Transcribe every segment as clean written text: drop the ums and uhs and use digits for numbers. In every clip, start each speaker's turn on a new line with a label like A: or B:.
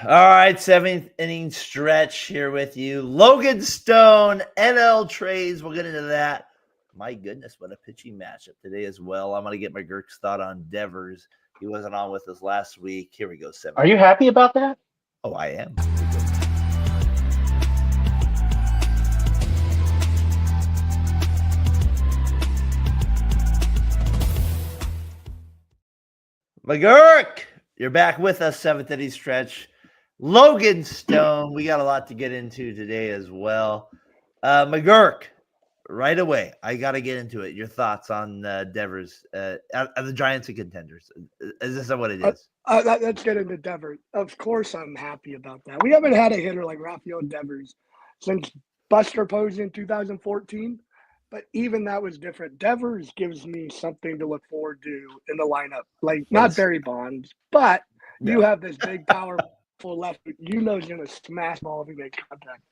A: All right, seventh inning stretch here with you. Logan Stone, NL trades. We'll get into that. My goodness, what a pitching matchup today as well. I'm going to get McGurk's thought on Devers. He wasn't on with us last week. Here we go, seven.
B: Are you happy about that?
A: Oh, I am. McGurk, you're back with us, seventh inning stretch. Logan Stone, we got a lot to get into today as well. McGurk, right away, I got to get into it. Your thoughts on Devers, are the Giants and contenders? Is this what it is?
C: Let's get into Devers. Of course, I'm happy about that. We haven't had a hitter like Rafael Devers since Buster Posey in 2014, but even that was different. Devers gives me something to look forward to in the lineup. Like, not Barry Bonds, but you have this big, powerful left. You know he's going to smash ball if he makes contact.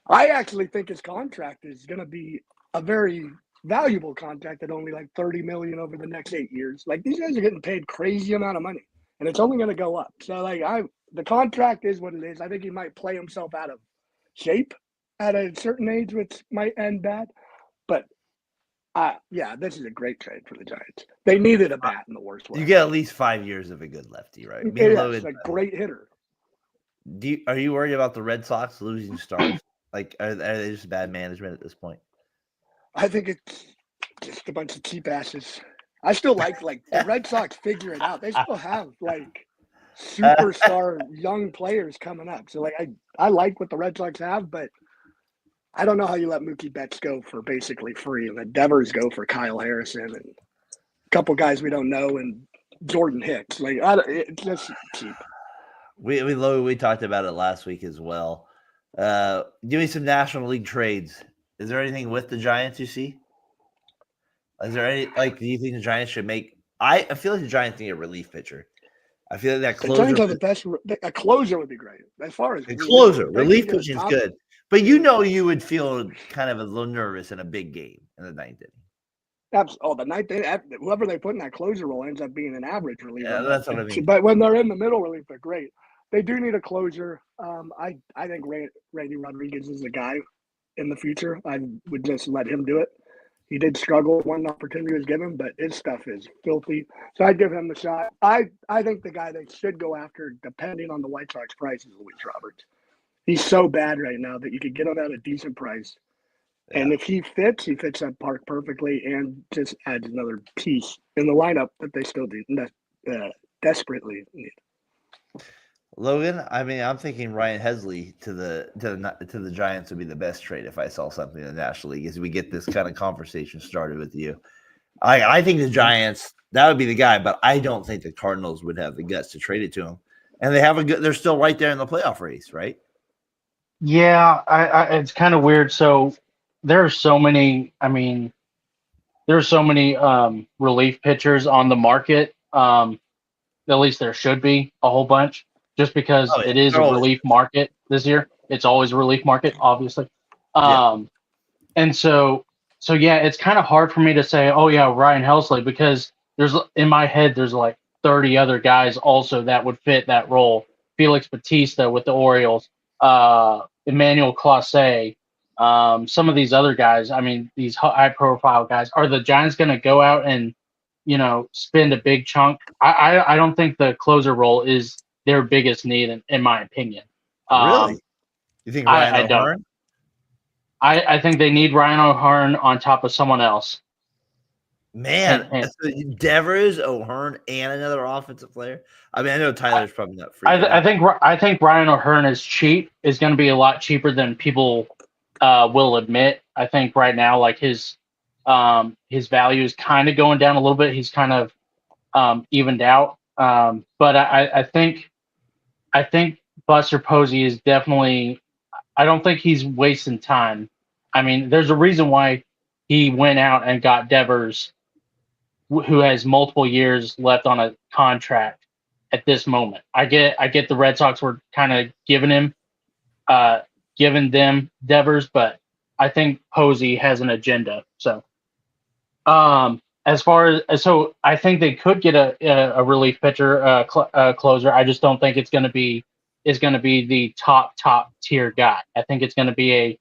C: I actually think his contract is going to be a very valuable contract at only like $30 million over the next 8 years. Like, these guys are getting paid crazy amount of money, and it's only going to go up. So, like, the contract is what it is. I think he might play himself out of shape at a certain age, which might end bad. But yeah, this is a great trade for the Giants. They needed a bat in the worst way.
A: You get at least 5 years of a good lefty, right?
C: It's a great hitter.
A: Are you worried about the Red Sox losing stars? Like, are they just bad management at this point?
C: I think it's just a bunch of cheap asses. I still like the Red Sox figure it out. They still have like superstar young players coming up. So like I like what the Red Sox have, but I don't know how you let Mookie Betts go for basically free and let Devers go for Kyle Harrison and a couple guys we don't know and Jordan Hicks. Like it's just cheap.
A: We talked about it last week as well. Give me some National League trades. Is there anything with the Giants you see? Is there any do you think the Giants should make? I feel like the Giants need a relief pitcher. I feel like that closer.
C: The Giants have the best. A closer would be great as far as
A: a closer. Relief pitching is good, but you would feel kind of a little nervous in a big game in the ninth inning.
C: The ninth inning, whoever they put in that closer role ends up being an average reliever.
A: Yeah, that's what I mean.
C: But when they're in the middle relief, they're great. They do need a closer. I think Randy Rodriguez is the guy in the future. I would just let him do it. He did struggle when opportunity was given, but his stuff is filthy. So I'd give him the shot. I think the guy they should go after, depending on the White Sox price, is Luis Roberts. He's so bad right now that you could get him at a decent price. Yeah. And if he fits that park perfectly and just adds another piece in the lineup that they still desperately need.
A: Logan, I mean, I'm thinking Ryan Hesley to the Giants would be the best trade if I saw something in the National League as we get this kind of conversation started with you. I think the Giants, that would be the guy, but I don't think the Cardinals would have the guts to trade it to him. And they're still right there in the playoff race, right?
B: Yeah, it's kind of weird. So there are so many. I mean, there's so many relief pitchers on the market. At least there should be a whole bunch. Just because it is a relief market this year. It's always a relief market, obviously. And so yeah, it's kind of hard for me to say, oh yeah, Ryan Helsley, because in my head, there's like 30 other guys also that would fit that role. Felix Bautista with the Orioles, Emmanuel Clase, some of these other guys. I mean, these high profile guys. Are the Giants going to go out and, spend a big chunk? I don't think the closer role is their biggest need, in my opinion.
A: Really? You think Ryan O'Hearn?
B: I think they need Ryan O'Hearn on top of someone else.
A: Man, Devers, O'Hearn, and another offensive player. I mean, I know Tyler's probably not free.
B: I think Ryan O'Hearn is cheap. Is going to be a lot cheaper than people will admit. I think right now, like his value is kind of going down a little bit. He's kind of evened out. But I think Buster Posey is definitely. I don't think he's wasting time. I mean, there's a reason why he went out and got Devers, who has multiple years left on a contract at this moment. I get the Red Sox were kind of giving them Devers, but I think Posey has an agenda. So, as far as so, I think they could get a relief pitcher, closer. I just don't think it's going to be the top tier guy. I think it's going to be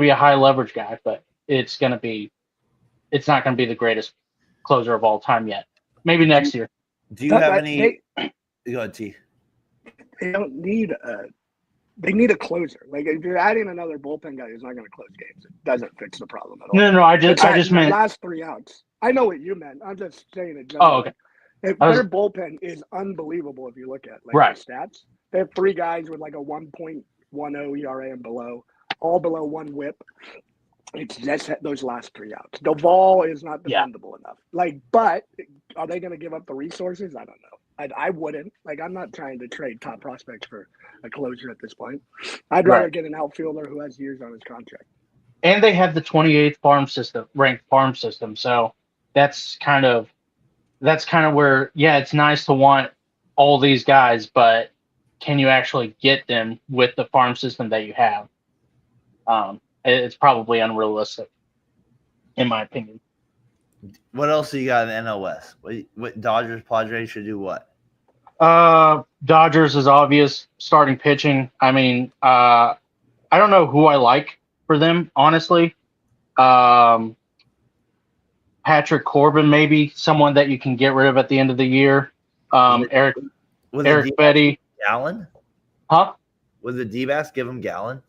B: a high leverage guy, but it's not going to be the greatest closer of all time yet. Maybe next year.
A: Do you have any? Go ahead, T.
C: They don't need they need a closer. Like if you're adding another bullpen guy who's not going to close games, it doesn't fix the problem at all.
B: No, I just meant
C: last 3 outs. I know what you meant. I'm just saying it.
B: Oh, okay.
C: If their bullpen is unbelievable, if you look at the stats, they have 3 guys with like a 1.10 ERA and below, all below 1 WHIP. It's just those last 3 outs. Duvall is not dependable enough. But are they going to give up the resources? I don't know. I wouldn't. I'm not trying to trade top prospects for a closer at this point. I'd rather get an outfielder who has years on his contract.
B: And they have the 28th ranked farm system. So that's kind of where, it's nice to want all these guys, but can you actually get them with the farm system that you have? It's probably unrealistic, in my opinion.
A: What else do you got in the NL West? What Dodgers, Padres should do what?
B: Dodgers is obvious, starting pitching. I mean, I don't know who I like for them, honestly. Patrick Corbin, maybe someone that you can get rid of at the end of the year. Eric Betty.
A: Gallen?
B: Huh?
A: Would the D-backs give him Gallen?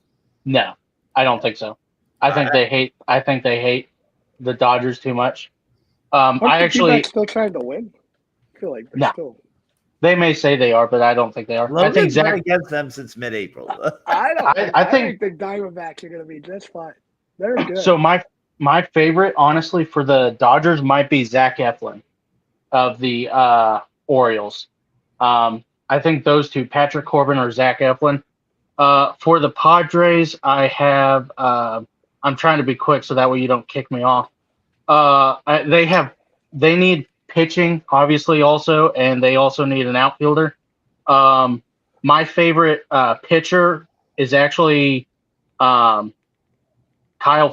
B: No, I don't think so. I think they hate the Dodgers too much. I actually
C: still trying to win. I feel like they're still.
B: They may say they are, but I don't think they are.
A: I think Zach against them since mid-April.
C: I think the Diamondbacks are going to be just fine. They're good.
B: So my favorite, honestly, for the Dodgers might be Zach Eflin of the Orioles. I think those two, Patrick Corbin or Zach Eflin. For the Padres, I have. I'm trying to be quick so that way you don't kick me off. They need pitching, obviously, also, and they also need an outfielder. My favorite pitcher is actually Kyle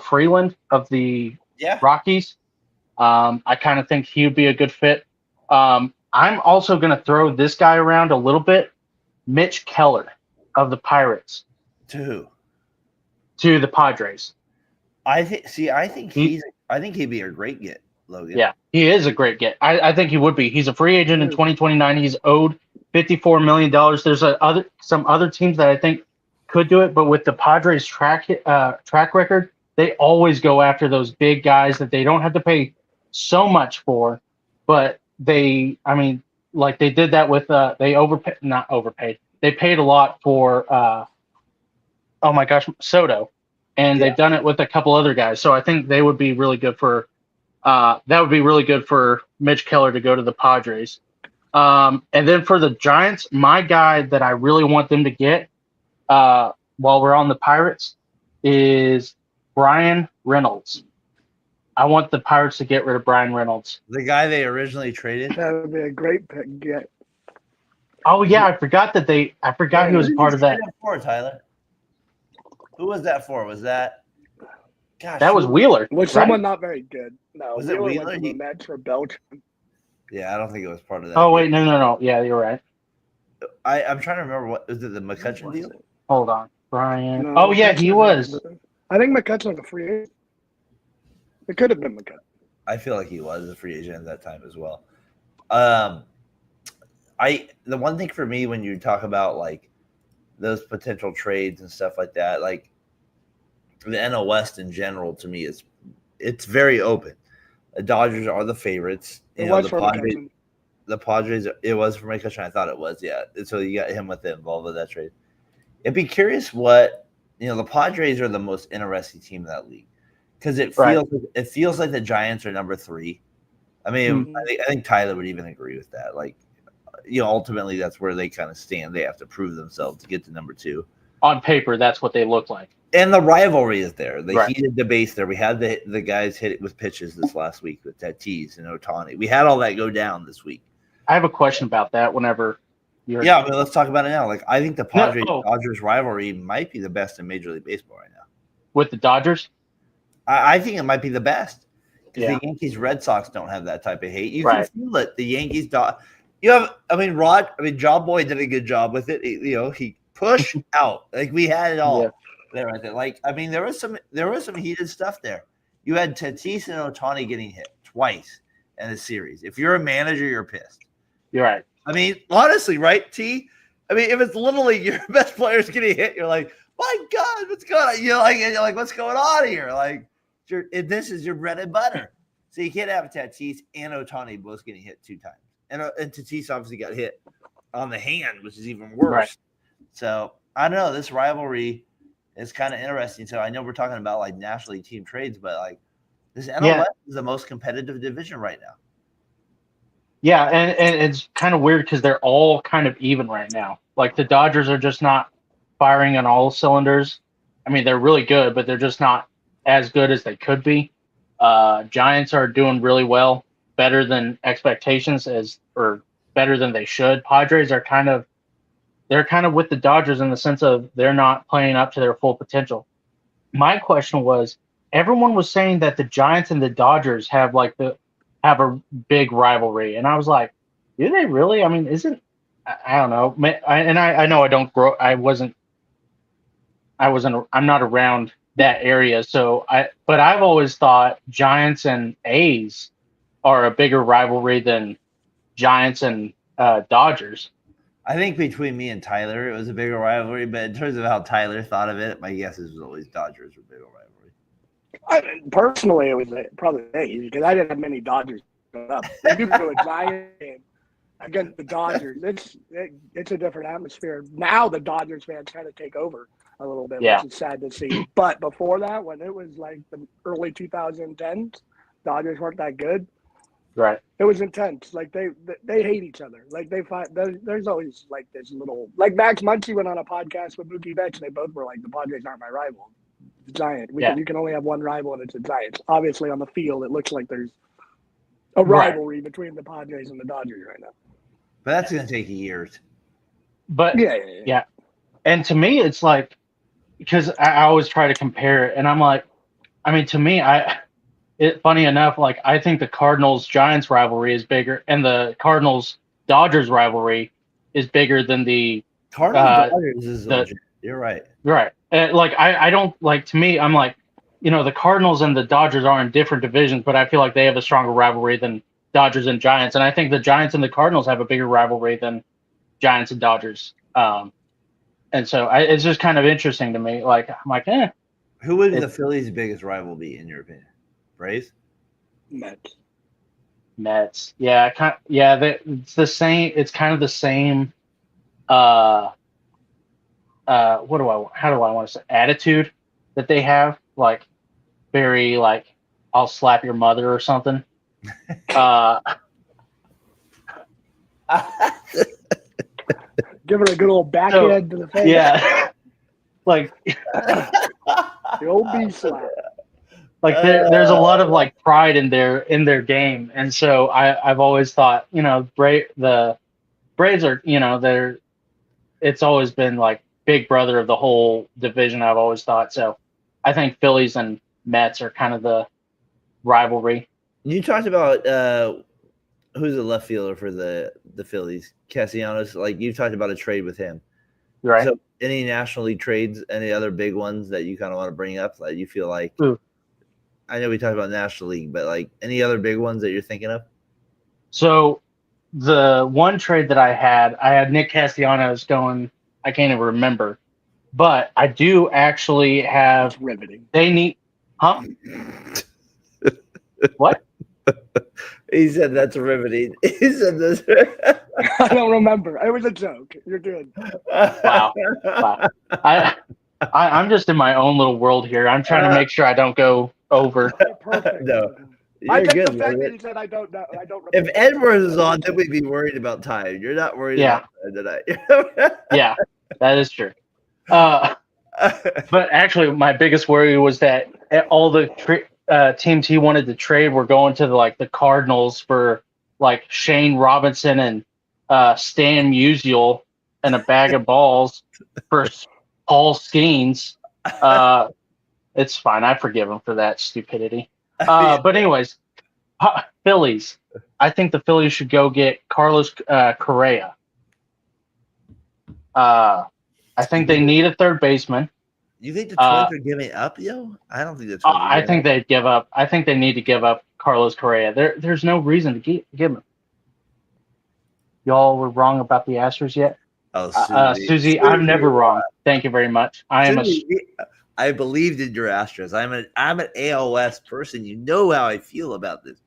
B: Freeland of the Rockies. I kind of think he would be a good fit. I'm also going to throw this guy around a little bit, Mitch Keller of the Pirates.
A: To who?
B: To the Padres.
A: I think he'd be a great get, Logan.
B: Yeah, he is a great get. I think he would be. He's a free agent in 2029. He's owed $54 million. There's some other teams that I think could do it, but with the Padres track record, they always go after those big guys that they don't have to pay so much for, but they did that with not overpaid. They paid a lot for Soto, and they've done it with a couple other guys. So I think they would be really good for that would be really good for Mitch Keller to go to the Padres. And then for the Giants, my guy that I really want them to get while we're on the Pirates is Brian Reynolds. I want the Pirates to get rid of Brian Reynolds.
A: The guy they originally traded?
C: That would be a great pick get.
B: Oh, yeah, I forgot he was part of that.
A: For, Tyler? Who was that for? Was that – gosh.
B: That was Wheeler.
C: Was someone not very good? No.
A: Was it Wheeler?
C: Went to the Mets for Belgium.
A: Yeah, I don't think it was part of that.
B: Oh, wait, no. Yeah, you're right.
A: I'm trying to remember what – was it the McCutcheon deal?
B: Hold on. Brian. No, yeah, he was.
C: I think McCutcheon was a free agent. It could have been McCutcheon.
A: I feel like he was a free agent at that time as well. The one thing for me when you talk about like those potential trades and stuff like that, like the NL West in general, to me it's very open. The Dodgers are the favorites. The Padres. It was for McCutcheon. I thought it was. Yeah. So you got him involved with that trade. I'd be curious what the Padres are the most interesting team in that league. Because it feels like the Giants are number 3. I mean, I think Tyler would even agree with that. Like, ultimately that's where they kind of stand. They have to prove themselves to get to number 2.
B: On paper, that's what they look like.
A: And the rivalry is there. The heated debates there. We had the guys hit it with pitches this last week with Tatis and Ohtani. We had all that go down this week.
B: I have a question about that whenever you're –
A: Yeah, let's talk about it now. Like, I think the Padres-Dodgers rivalry might be the best in Major League Baseball right now.
B: With the Dodgers?
A: I think it might be the best. because the Yankees Red Sox don't have that type of hate. You
B: Right.
A: can feel it. The Yankees you have John Boy did a good job with it. He pushed out. Like we had it all there right there. Like there was some heated stuff there. You had Tatis and Ohtani getting hit twice in a series. If you're a manager, you're pissed.
B: You're right.
A: Honestly, right, T? If it's Little League, your best player's getting hit, you're like, my God, what's going on? You're like, what's going on here? Like, this is your bread and butter. So you can't have Tatis and Ohtani both getting hit 2 times. And Tatis obviously got hit on the hand, which is even worse.
B: Right.
A: So I don't know. This rivalry is kind of interesting. So I know we're talking about like National League team trades, but like this NL is the most competitive division right now.
B: Yeah, and it's kind of weird because they're all kind of even right now. Like the Dodgers are just not firing on all cylinders. They're really good, but they're just not as good as they could be. Giants are doing really well, better than expectations, or better than they should. Padres are kind of with the Dodgers in the sense of they're not playing up to their full potential. My question was, everyone was saying that the Giants and the Dodgers have a big rivalry, and I was like, do they really? I don't know. I know I don't grow. I'm not around that area, but I've always thought Giants and A's are a bigger rivalry than Giants and Dodgers.
A: I think between me and Tyler, it was a bigger rivalry, but in terms of how Tyler thought of it, my guess is always Dodgers were a bigger rivalry.
C: Personally, it was probably A's because I didn't have many Dodgers growing up. If you go to a Giant game against the Dodgers, it's a different atmosphere. Now the Dodgers fans kind of take over a little bit, which is sad to see. But before that, when it was like the early 2010s, Dodgers weren't that good.
B: Right.
C: It was intense. Like they hate each other. Like they fight. There's always like this little, like Max Muncy went on a podcast with Mookie Betts, and they both were like, the Padres aren't my rival. It's a Giant. You can only have one rival, and it's a Giants. Obviously, on the field, it looks like there's a rivalry between the Padres and the Dodgers right now.
A: But that's going to take years.
B: But yeah. And to me, it's like, because I always try to compare it, and I'm like, to me, funny enough, like I think the Cardinals-Giants rivalry is bigger, and the Cardinals-Dodgers rivalry is bigger than the
A: Cardinals-Dodgers is legit. You're right.
B: Right. I don't like. To me, I'm like, the Cardinals and the Dodgers are in different divisions, but I feel like they have a stronger rivalry than Dodgers and Giants, and I think the Giants and the Cardinals have a bigger rivalry than Giants and Dodgers. And so it's just kind of interesting to me. Like I'm like,
A: Who would the Phillies' biggest rival be in your opinion? Braves?
B: Mets. Yeah, it's the same. It's kind of the same. How do I want to say, attitude that they have? Like very like, I'll slap your mother or something.
C: Give her a good old backhand to the face.
B: Yeah. Like
C: the old B slap.
B: Like there's a lot of like pride in their game, and so I've always thought, the Braves are, it's always been like big brother of the whole division. I've always thought so. I think Phillies and Mets are kind of the rivalry.
A: You talked about who's the left fielder for the Phillies, Castellanos. Like you talked about a trade with him,
B: right?
A: So any National League trades, any other big ones that you kind of want to bring up that you feel like?
B: Ooh.
A: I know we talked about National League, but like any other big ones that you're thinking of?
B: So the one trade that I had Nick Castellanos going, I can't even remember, but I do actually have.
C: That's riveting.
B: They need, huh? What?
A: He said that's riveting. He said this.
C: I don't remember. It was a joke. You're good.
B: Wow. I'm just in my own little world here. I'm trying to make sure I don't go over.
C: Perfect.
A: No,
C: I
A: you're
C: think
A: good.
C: the fact that he said I don't know. I don't remember.
A: If Edwards is on, then we'd be worried about time. You're not worried about time tonight.
B: Yeah, that is true. But actually, my biggest worry was that all the teams he wanted to trade were going to the Cardinals for like Shane Robinson and Stan Musial and a bag of balls for Paul Skeens. It's fine. I forgive him for that stupidity. But anyways, Phillies. I think the Phillies should go get Carlos Correa. I think they need a third baseman.
A: You think the Twins are giving up, yo? I don't think the Twins are
B: I think they'd give up. I think they need to give up Carlos Correa. There's no reason to give him. Y'all were wrong about the Astros yet?
A: Oh,
B: Susie, I'm never wrong. Thank you very much.
A: I believed in your Astros. I'm an AL West person. You know how I feel about this.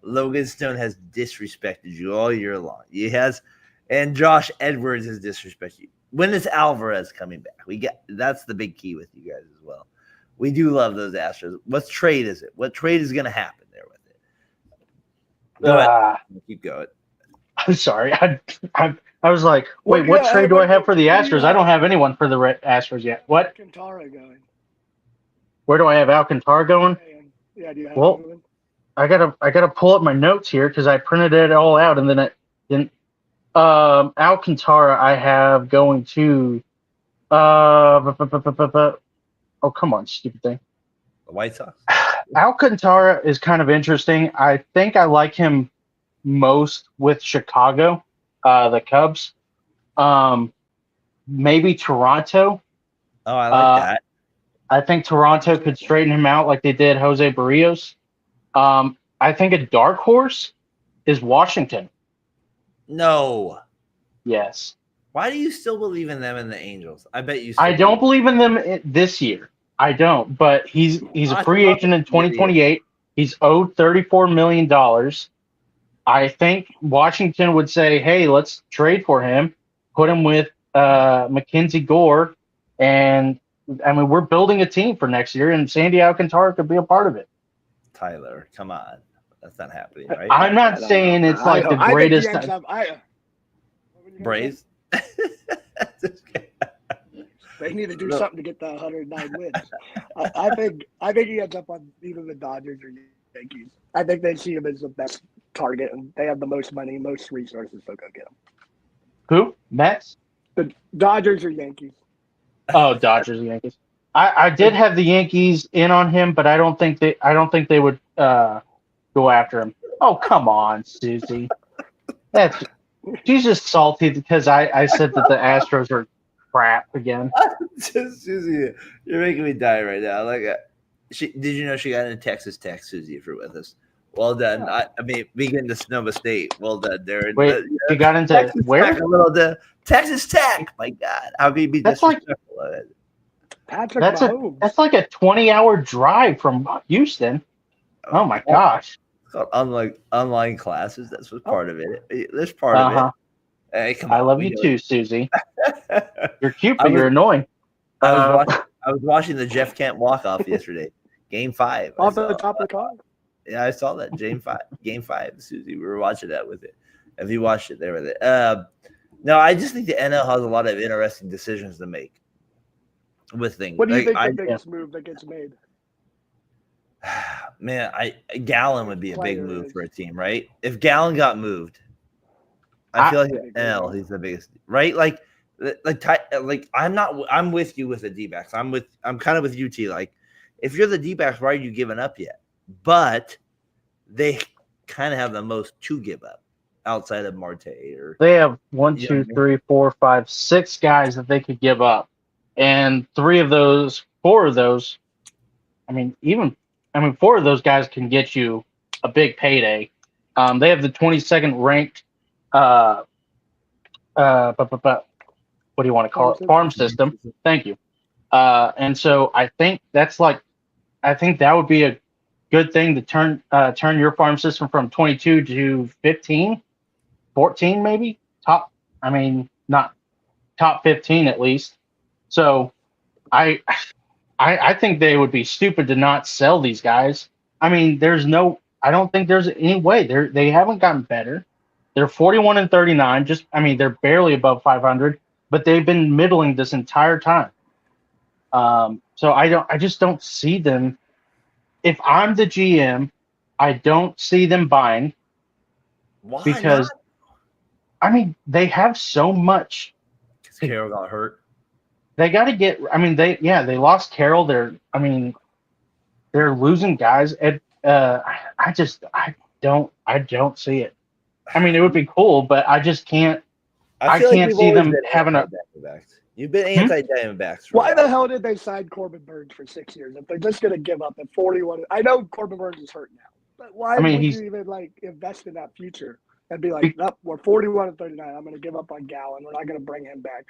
A: Logan Stone has disrespected you all year long. And Josh Edwards has disrespected you. When is Alvarez coming back? That's the big key with you guys as well. We do love those Astros. What trade is it? What trade is going to happen there with it? Go ahead. Keep going.
B: I'm sorry. I was like, wait, what trade do I have for the Astros? I don't have anyone for the Astros yet. What?
C: Alcantara going.
B: Where do I have Alcantara going?
C: Yeah, do you have
B: anyone? I gotta pull up my notes here because I printed it all out and then it didn't. Alcantara I have going to oh come on, stupid thing.
A: The White Sox.
B: Alcantara is kind of interesting. I think I like him most with Chicago, the Cubs. Maybe Toronto.
A: Oh, I like that.
B: I think Toronto could straighten him out like they did Jose Barrios. I think a dark horse is Washington.
A: No.
B: Yes.
A: Why do you still believe in them and the Angels? I bet you.
B: I don't believe in them this year. I don't. But he's a free agent in 2028. He's owed $34 million. I think Washington would say, "Hey, let's trade for him, put him with Mackenzie Gore, and I mean we're building a team for next year, and Sandy Alcantara could be a part of it."
A: Tyler, come on. That's not happening, right?
B: I'm not saying it's like the greatest.
A: Braves.
C: They need to do something to get the 109 wins. I think he ends up on either the Dodgers or Yankees. I think they see him as the best target, and they have the most money, most resources, so go get him.
B: Who? Mets?
C: The Dodgers or Yankees.
B: Oh, Dodgers or Yankees. I did have the Yankees in on him, but I don't think they would go after him. Oh, come on, Susie. She's just salty because I said that the Astros are crap again.
A: Susie, you're making me die right now. Did you know she got into Texas Tech, Susie, if you're with us? Well done. I mean, being to Sonoma State. Well done, Darren.
B: Wait, you got into
A: Texas
B: where?
A: Tech, Texas Tech. My God, how could you be disrespectful of it?
C: Patrick Mahomes.
B: That's like a 20-hour drive from Houston. Oh my gosh.
A: It's called online classes. That's what's part of it. There's part of it. Hey, come on.
B: I love you too, Susie. You're cute, but you're annoying.
A: I was watching the Jeff Kent walk-off yesterday. Game 5.
C: Off the top of the car.
A: Yeah, I saw that. Game 5, Susie. We were watching that with it. If you watched it there with it. No, I just think the NL has a lot of interesting decisions to make with things.
C: What do you think the biggest move that gets made?
A: Man, Gallon would be a big move for a team, right? If Gallon got moved, I feel like NL, he's the biggest, right? I'm with you with the D-backs. I'm kind of with UT. Like, if you're the D-backs, why are you giving up yet? But they kind of have the most to give up outside of Marte.
B: They have 1, 2, 3, 4, 5, 6 guys that they could give up, and 4 of those. I mean, 4 of those guys can get you a big payday. They have the 22nd ranked. What do you want to call it? Farm system. Thank you. And so I think that would be a good thing to turn your farm system from 22 to 15, 14 maybe. Not top 15 at least. So I think they would be stupid to not sell these guys. I mean, I don't think there's any way. They haven't gotten better. They're 41-39. They're barely above 500, but they've been middling this entire time. So I just don't see them. If I'm the GM, I don't see them buying.
A: Why
B: because
A: not?
B: They have so much.
A: Carroll got hurt.
B: They got to get. They lost Carroll. They're losing guys. And don't see it. I mean, it would be cool, but I just can't. I
A: feel like
B: can't
A: you've
B: see
A: always
B: them
A: been
B: having a.
A: anti-Diamondbacks. You've been anti-Diamondbacks for a
C: Why
A: while.
C: the hell did they sign Corbin Burns for 6 years if they're just going to give up at 41? I know Corbin Burns is hurt now, but why
B: I mean,
C: would
B: he's
C: you even like invest in that future and be like, nope, we're 41 and 39. I'm going to give up on Gallen. We're not going to bring him back.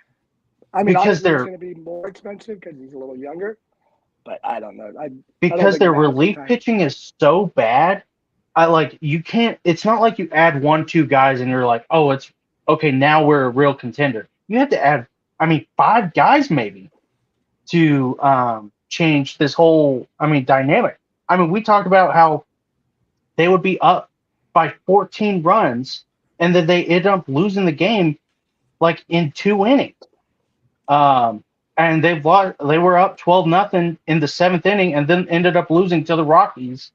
C: I mean,
B: because
C: obviously it's
B: they're
C: going to be more expensive because he's a little younger, but I don't know. I don't
B: because
C: think
B: their
C: now's the
B: relief
C: time.
B: pitching is so bad. I like you can't. It's not like you add 1, 2 guys and you're like, oh, it's okay. Now we're a real contender. You have to add, I mean, 5 guys maybe to change this whole, I mean, dynamic. I mean, we talked about how they would be up by 14 runs and then they ended up losing the game like in 2 innings. And they've lost. They were up 12-0 in the 7th inning, and then ended up losing to the Rockies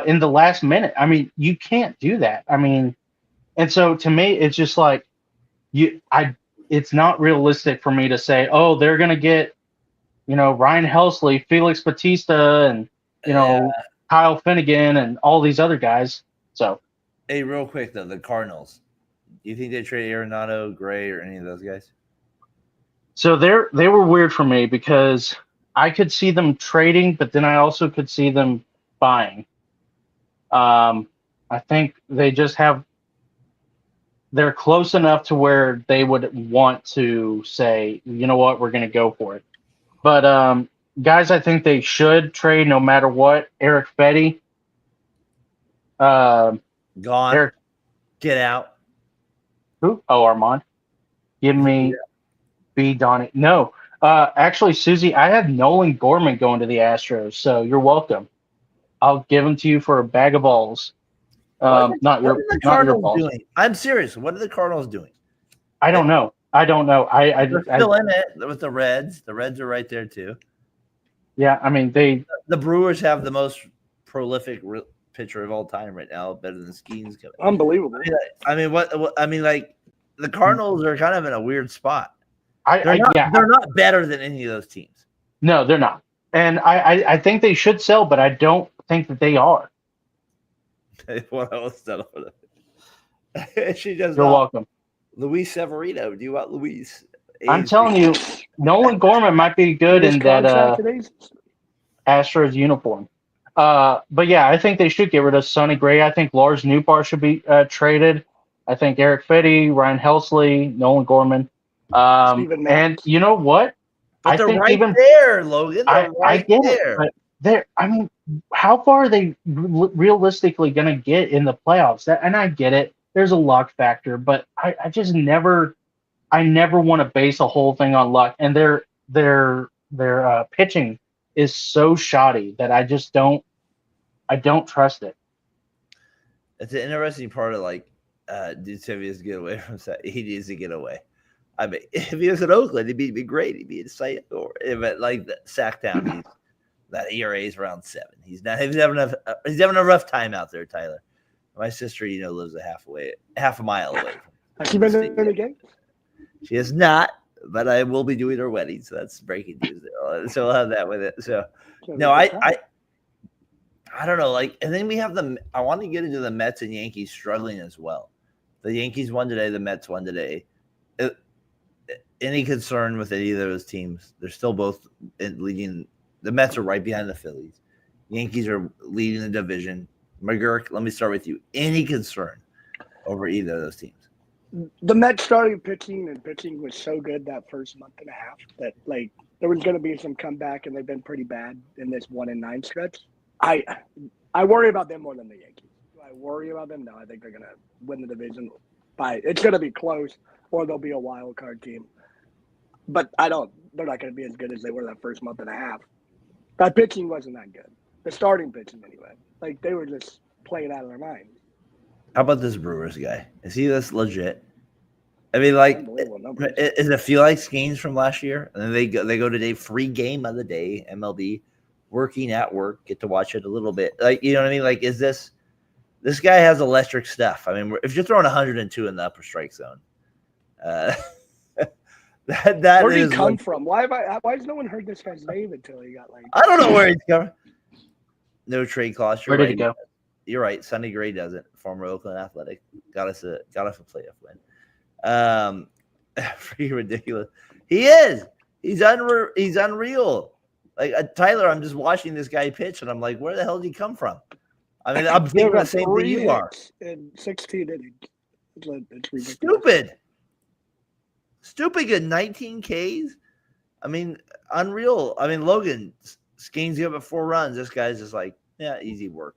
B: in the last minute. I mean, you can't do that. I mean, and so to me, it's just like It's not realistic for me to say, oh, they're gonna get, Ryan Helsley, Felix Batista, and Kyle Finnegan, and all these other guys. So,
A: hey, real quick though, the Cardinals. Do you think they trade Arenado, Gray, or any of those guys?
B: So they were weird for me because I could see them trading, but then I also could see them buying. I think they just they're close enough to where they would want to say, you know what, we're going to go for it. But guys, I think they should trade no matter what. Eric Fetty.
A: Gone.
B: Eric,
A: get out.
B: who? Oh, Armand. Give me B. Donnie. No. Actually, Susie, I have Nolan Gorman going to the Astros, so you're welcome. I'll give them to you for a bag of balls. Not your balls.
A: Doing? I'm serious. What are the Cardinals doing?
B: I don't know.
A: They're still in it with the Reds. The Reds are right there too.
B: Yeah, I mean
A: the Brewers have the most prolific pitcher of all time right now, better than Skeens coming.
C: Unbelievable.
A: I mean, like the Cardinals are kind of in a weird spot.
B: They're
A: not better than any of those teams.
B: No, they're not. And I think they should sell, but I don't think that they are.
A: Well, I will settle for that. She does.
B: You're welcome.
A: Luis Severino. Do you want Luis?
B: I'm telling you, Nolan Gorman might be good in that Astros uniform. But yeah, I think they should get rid of Sonny Gray. I think Lars Nootbaar should be traded. I think Eric Fetty, Ryan Helsley, Nolan Gorman. And you know what?
A: But they're right there, Logan.
B: I get it. But I mean, how far are they realistically going to get in the playoffs? And I get it. There's a luck factor, but I just never want to base a whole thing on luck. And their pitching is so shoddy that I don't trust it.
A: It's an interesting part of like Ducevia's get away from that. He needs to get away. I mean, if he was in Oakland, he'd be great. He'd be in sight. But like the Sacktown, that ERA is around 7. He's having a rough time out there, Tyler. My sister, lives half a mile away.
C: Has she been in the game?
A: She has not, but I will be doing her wedding, so that's breaking news. So I'll have that with it. So no, I don't know. Like, and then we have I want to get into the Mets and Yankees struggling as well. The Yankees won today. The Mets won today. Any concern with any of those teams? They're still both leading. The Mets are right behind the Phillies. Yankees are leading the division. McGurk, let me start with you. Any concern over either of those teams?
C: The Mets started pitching, and pitching was so good that first month and a half that like there was going to be some comeback, and they've been pretty bad in this 1-9 stretch. I worry about them more than the Yankees. Do I worry about them? No, I think they're going to win the division. It's going to be close, or they'll be a wild card team. But they're not going to be as good as they were that first month and a half. That pitching wasn't that good. The starting pitching, anyway. Like, they were just playing out of their minds.
A: How about this Brewers guy? Is he this legit? I mean, like, does it feel like Skeens from last year? And then they go today, free game of the day, MLB, working at work, get to watch it a little bit. Like, you know what I mean? Like, is this guy has electric stuff. I mean, if you're throwing 102 in the upper strike zone, that
C: where did he come from? Why has no one heard this guy's name until he got like?
A: I don't know where he's coming. No trade clause.
B: Where did he go?
A: you're right. Sonny Gray doesn't. Former Oakland Athletic got us a playoff win. Pretty ridiculous. He is. He's unreal. Like Tyler, I'm just watching this guy pitch, and I'm like, where the hell did he come from? I mean, I'm thinking the same thing you are.
C: In 16 innings. It's ridiculous.
A: Stupid good 19 Ks. I mean, unreal. I mean, Logan Skeens you up at 4 runs. This guy's just like, yeah, easy work.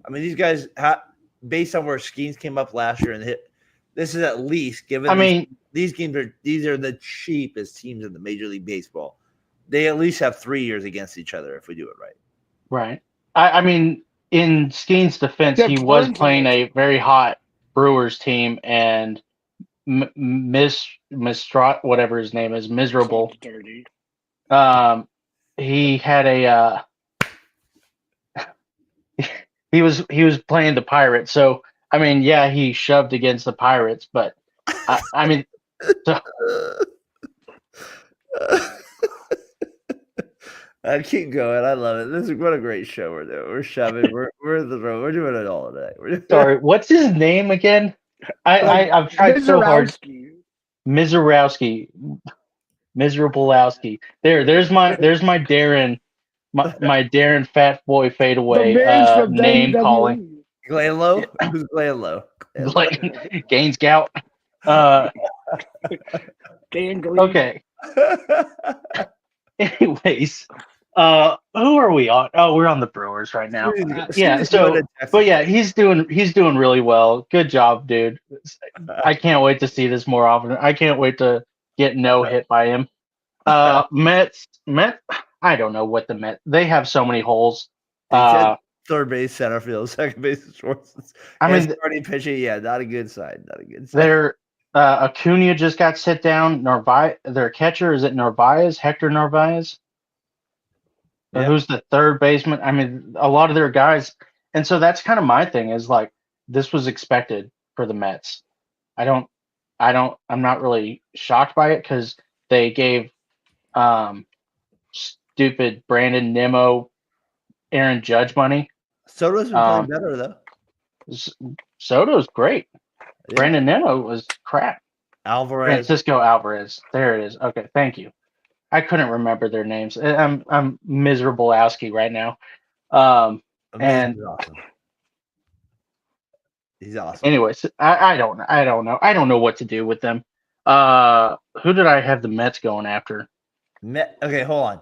A: I mean, these guys, based on where Skeens came up last year and hit, this is at least given.
B: I mean,
A: these are the cheapest teams in the Major League Baseball. They at least have 3 years against each other if we do it right.
B: Right. I mean, in Skeen's defense, he was playing a very hot Brewers team, and Mistrot, whatever his name is, miserable.
C: Dirty.
B: He had a he was playing the Pirates, so I mean, yeah, he shoved against the Pirates, but I mean, so,
A: I keep going. I love it. This is what a great show we're doing. We're shoving. We're doing it all today.
B: Sorry, what's his name again? I've tried so hard. Mizorowski. There's my Darren, my Darren Fat Boy fadeaway name calling.
A: Glanlow? Who's Glanlow?
B: Gaines Gout. Okay. Anyways, who are we on? Oh, we're on the Brewers right now. Yeah. So, but yeah, he's doing really well. Good job, dude. I can't wait to see this more often. I can't wait to get no hit by him. Mets. I don't know what the Mets. They have so many holes.
A: Third base, center field, second base, short.
B: I mean,
A: starting pitching. Yeah, not a good side. Not a good side.
B: They're Acuna just got sit down. Their catcher, is it Narvaez? Hector Narvaez? Yep. Who's the third baseman? I mean, a lot of their guys, and so that's kind of my thing. Is like this was expected for the Mets. I'm not really shocked by it because they gave stupid Brandon Nimmo, Aaron Judge money.
A: Soto's been playing better though.
B: Soto's great. Yeah. Brandon Nimmo was crap. Francisco Alvarez. There it is. Okay, thank you. I couldn't remember their names. I'm miserable Owski right now. And
A: awesome. He's awesome.
B: Anyways, I don't know. I don't know what to do with them. Who did I have the Mets going after?
A: Okay, hold on.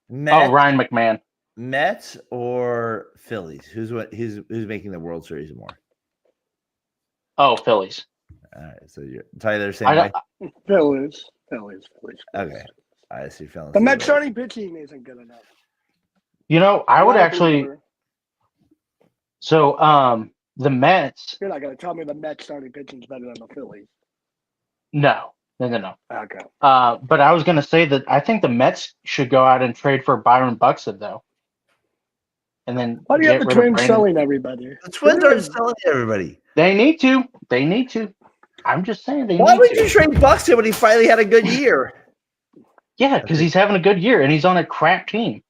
B: Ryan McMahon.
A: Mets or Phillies? Who's making the World Series more?
B: Oh, Phillies.
A: All right, so you're Tyler saying
C: Phillies.
A: Okay, I see. Phillies.
C: The Mets starting pitching isn't good enough.
B: You know, I would actually. So, the Mets.
C: You're not going to tell me the Mets starting pitching is better than the Phillies.
B: No.
C: Okay.
B: But I was going to say that I think the Mets should go out and trade for Byron Buxton, though. And then
C: why do you have the Twins selling everybody?
A: The Twins aren't selling everybody.
B: They need to. I'm just saying they.
A: Why would you trade Buxton when he finally had a good year?
B: Yeah, because he's having a good year and he's on a crap team,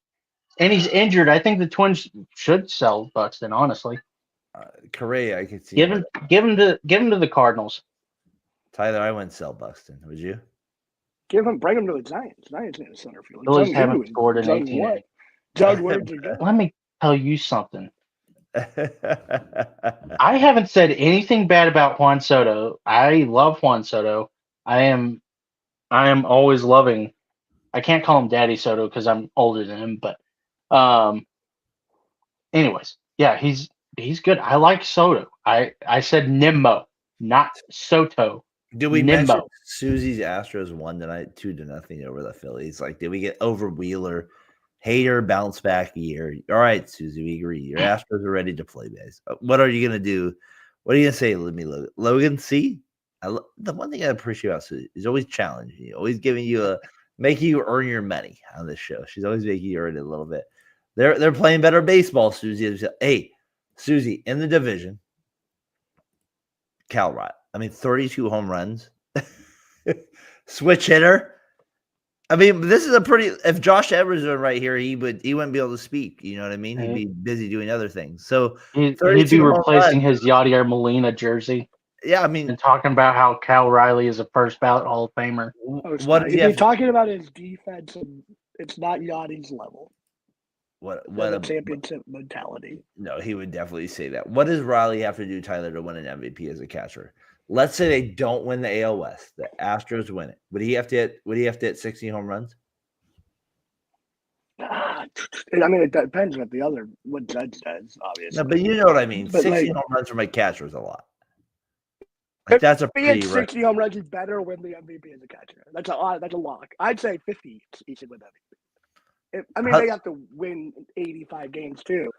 B: and he's injured. I think the Twins should sell Buxton. Honestly,
A: Correa, I could see.
B: Give him to the Cardinals.
A: Tyler, I wouldn't sell Buxton. Would you?
C: Bring him to the Giants. Giants in the center field.
B: Phillies haven't scored in 18 innings.
C: Doug, where'd you go?
B: Let me tell you something. I haven't said anything bad about Juan Soto. I love Juan Soto. I am always loving. I can't call him Daddy Soto because I'm older than him, but anyways, yeah, he's good. I like Soto. I said Nimmo, not Soto.
A: Did we mention Susie's Astros won tonight 2-0 over the Phillies? Like, did we get over Wheeler? Hater bounce back year. All right, Susie, we agree. Your Astros are ready to play, guys. What are you gonna do? What are you gonna say? Let me Logan. See, the one thing I appreciate about Susie is always challenging you, always giving you making you earn your money on this show. She's always making you earn it a little bit. They're playing better baseball, Susie. Hey, Susie, in the division, Cal Raleigh. I mean, 32 home runs. Switch hitter. I mean, this is a pretty. If Josh Edwards was right here, he wouldn't be able to speak. You know what I mean? He'd be busy doing other things. So
B: He'd
A: 32
B: be
A: home
B: replacing
A: runs.
B: his Yadier Molina jersey
A: Yeah, I mean,
B: and talking about how Cal Riley is a first ballot Hall of Famer.
C: Oh, it's
A: what
C: not.
A: does
C: He'd
A: he
C: be
A: have?
C: talking about his defense, and it's not Yachty's level.
A: What
C: The
A: a
C: championship mentality.
A: no, he would definitely say that. What does Riley have to do, Tyler, to win an MVP as a catcher? Let's say they don't win the AL West. The Astros win it. Would he have to hit 60 home runs?
C: I mean, it depends what Judge does, obviously.
A: No, but you know what I mean.
C: But
A: 60 home runs for my catcher is a lot. Like that's a
C: if he hits
A: pretty
C: 60 home runs, he better win the MVP as a catcher. That's a lock. I'd say 50. He should win MVP. They have to win 85 games too.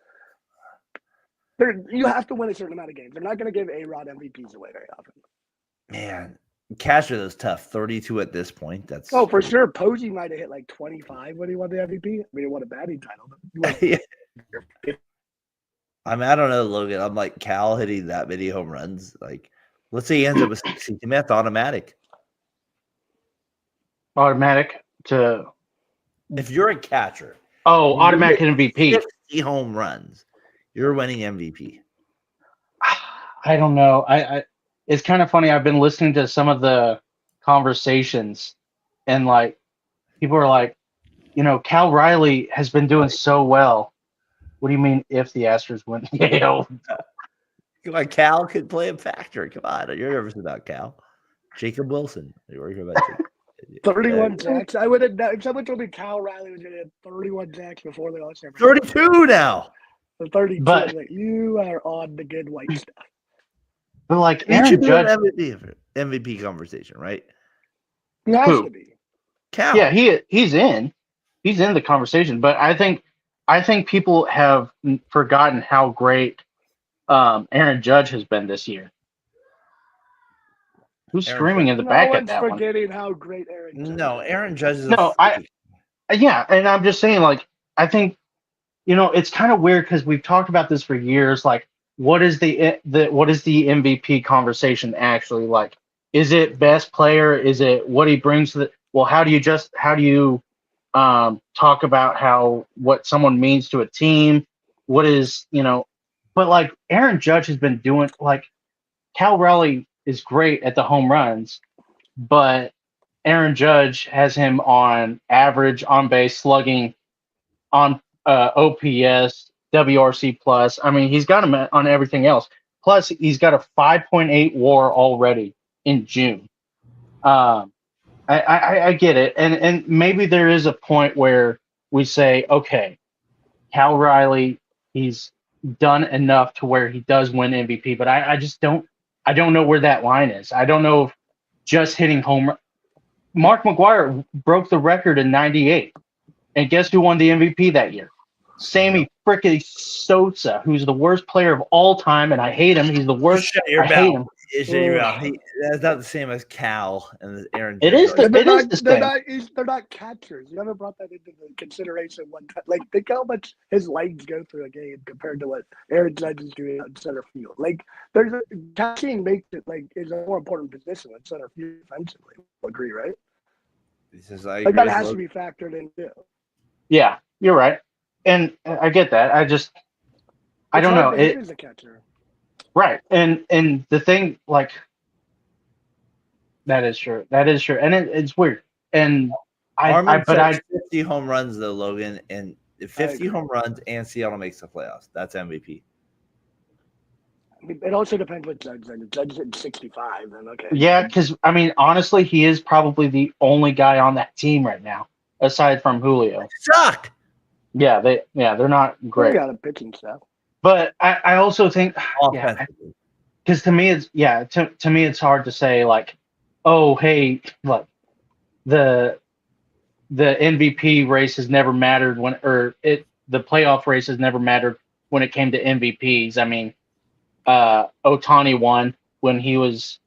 C: You have to win a certain amount of games. They're not going to give A-Rod MVPs away very often.
A: Man, catcher is tough. 32 at this point. That's
C: for sure. Posey might have hit like 25 when he won the MVP. I mean, he won a batting title. But
A: yeah. I mean, I don't know, Logan. I'm like Cal hitting that many home runs. Like, let's say he ends up with 60. That's automatic.
B: Automatic to
A: If you're a catcher,
B: automatic MVP.
A: 50 home runs, you're winning MVP.
B: I don't know. I it's kind of funny. I've been listening to some of the conversations, and like people are like, Cal Riley has been doing so well. What do you mean if the Astros win the AL?
A: Like Cal could play a factor. Come on, you're nervous about Cal. Jacob Wilson. You're worried about Jacob.
C: 31 sacks. I would have. If someone told me Cal Riley was going to hit 31 sacks before the All-Star.
A: 32 now.
C: 32.
B: But
C: you are on the good white stuff.
B: But like
A: He
B: Aaron
A: should be
B: Judge,
A: an MVP conversation, right?
C: He has
B: Who?
C: to be.
A: Cal.
B: yeah, he's in the conversation. But I think people have forgotten how great Aaron Judge has been this year. Who's
A: Aaron
B: screaming in the
C: No
B: back at
C: one's
B: that one?
C: forgetting how great Aaron Judge
A: No,
C: is.
A: Aaron Judge is
B: No, yeah, and I'm just saying, like, I think, it's kind of weird because we've talked about this for years. Like, what is the MVP conversation actually like? Is it best player? Is it what he brings to the? Well, how do you talk about what someone means to a team? What is But like Aaron Judge has been doing, like, Cal Raleigh is great at the home runs, but Aaron Judge has him on average on base slugging, on OPS, WRC plus. I mean, he's got him on everything else. Plus, he's got a 5.8 WAR already in June. I get it, and maybe there is a point where we say, okay, Cal Riley, he's done enough to where he does win MVP, but I just don't. I don't know where that line is. I don't know if just hitting home. Mark McGwire broke the record in '98, and guess who won the MVP that year? Sammy frickin' Sosa, who's the worst player of all time, and I hate him. He's the worst. I hate him.
A: Shut your mouth. That's not the same as Cal and Aaron.
B: It is
A: Judge.
C: They're not catchers. You never brought that into the consideration one time. Like, think how much his legs go through a game compared to what Aaron Judge is doing out in center field. Like, catching makes it is a more important position than center field defensively. Agree, right? That has to be factored in too.
B: Yeah, you're right, and I get that. I don't know.
C: It is a catcher.
B: Right, and the thing, like, that is true, and it's weird, and
A: I 50 home runs though, Logan, and 50 home runs, and Seattle makes the playoffs. That's MVP.
C: It also depends what Judge said. If Judge said 65, then okay.
B: Yeah, because I mean, honestly, he is probably the only guy on that team right now, aside from Julio.
A: Suck.
B: Yeah, they're not great.
C: They got a pitching staff.
B: But I also think, because to me it's hard to say, like, oh, hey, look, the MVP race has never mattered the playoff race has never mattered when it came to MVPs. I mean, Ohtani won when he was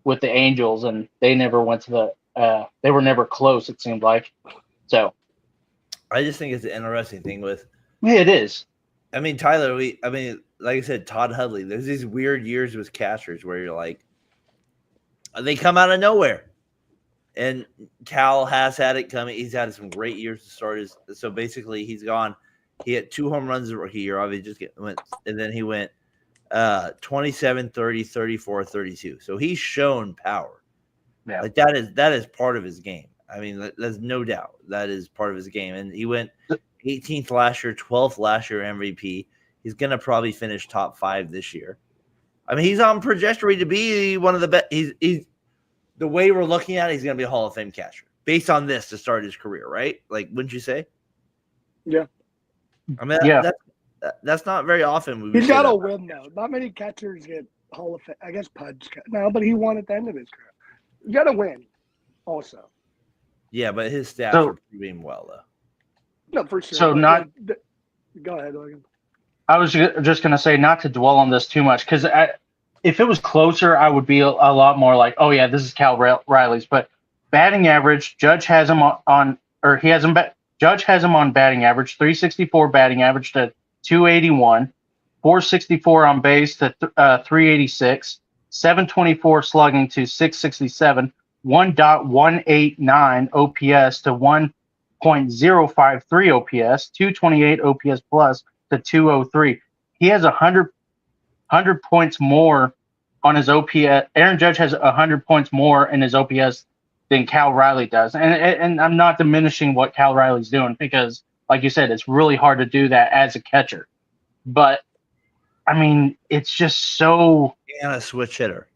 B: with the Angels, and they never went to they were never close, it seemed like. So
A: I just think it's an interesting thing with.
B: Yeah, it is.
A: I mean, Tyler, like I said, Todd Hudley, there's these weird years with catchers where you're like, they come out of nowhere. And Cal has had it coming. He's had some great years to start his. So basically, he's gone. He had 2 home runs the rookie year. Obviously, went, and then he went 27, 30, 34, 32. So he's shown power.
B: Yeah.
A: Like that is part of his game. I mean, there's no doubt that is part of his game. And he went 18th last year, 12th last year MVP. He's gonna probably finish top 5 this year. I mean, he's on trajectory to be one of the best. He's the way we're looking at it, he's gonna be a Hall of Fame catcher based on this to start his career, right? Like, wouldn't you say?
C: Yeah.
A: I mean, that's not very often.
C: He's got to win though. Not many catchers get Hall of Fame. I guess Pudge no, but he won at the end of his career. You got to win, also.
A: Yeah, but his stats are proving well though.
C: No, for sure.
B: So not.
C: Go ahead, Logan.
B: I was just going to say not to dwell on this too much because if it was closer, I would be a lot more like, oh yeah, this is Cal Riley's. But batting average, Judge has him Judge has him on batting average, 364 batting average to 281, 464 on base to 386, 724 slugging to 667, 1.189 OPS to 1.053 OPS, 228 OPS plus to 203. He has 100 points more on his OPS. Aaron Judge has 100 points more in his OPS than Cal Raleigh does. And I'm not diminishing what Cal Riley's doing because, like you said, it's really hard to do that as a catcher. But, I mean, it's just so...
A: And a switch hitter.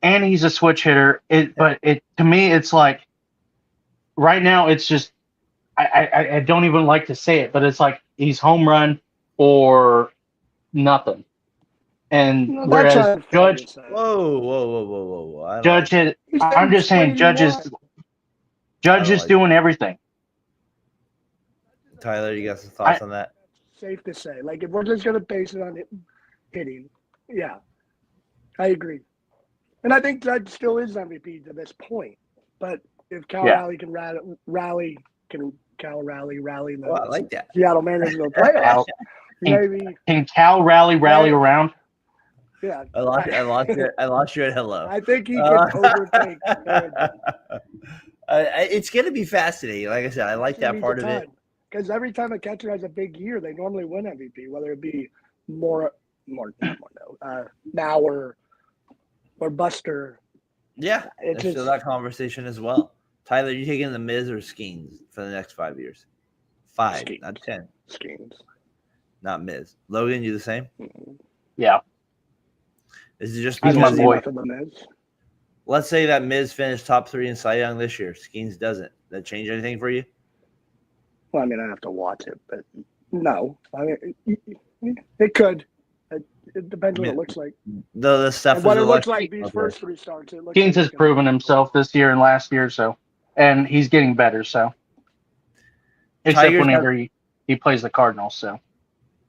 B: And he's a switch hitter. But to me, it's like, right now, it's just, I don't even like to say it, but it's like he's home run or nothing. And whereas Judge,
A: whoa!
B: Judge had, I'm just saying, Judge is doing everything.
A: Tyler, you got some thoughts on that?
C: Safe to say, like if we're just gonna base it on hitting, yeah, I agree. And I think Judge still is MVP to this point. But if Cal Raleigh can rally in the
A: I like that.
C: Seattle Mariners in the playoffs, maybe
B: can Cal rally around?
C: Yeah,
A: I lost you at hello.
C: I think he can overtake.
A: It's going to be fascinating. Like I said, I like that part of it.
C: Because every time a catcher has a big year, they normally win MVP, whether it be now or Buster.
A: Yeah, it's still that conversation as well. Tyler, you taking the Miz or Skeens for the next 5 years? 5,
C: Skeens.
A: not 10.
C: Skeens.
A: Not Miz. Logan, you the same?
B: Yeah.
A: Is it just
B: He's
A: because
B: my boy.
A: Let's say that Miz finished top 3 in Cy Young this year. Skeens doesn't. That change anything for you?
C: Well, I mean, I have to watch it, but no. I mean, it could. It depends what it looks like.
A: The stuff
C: and what it looks like these first 3 starts.
B: Skeens has proven himself this year and last year, and he's getting better. So, except whenever he plays the Cardinals. So,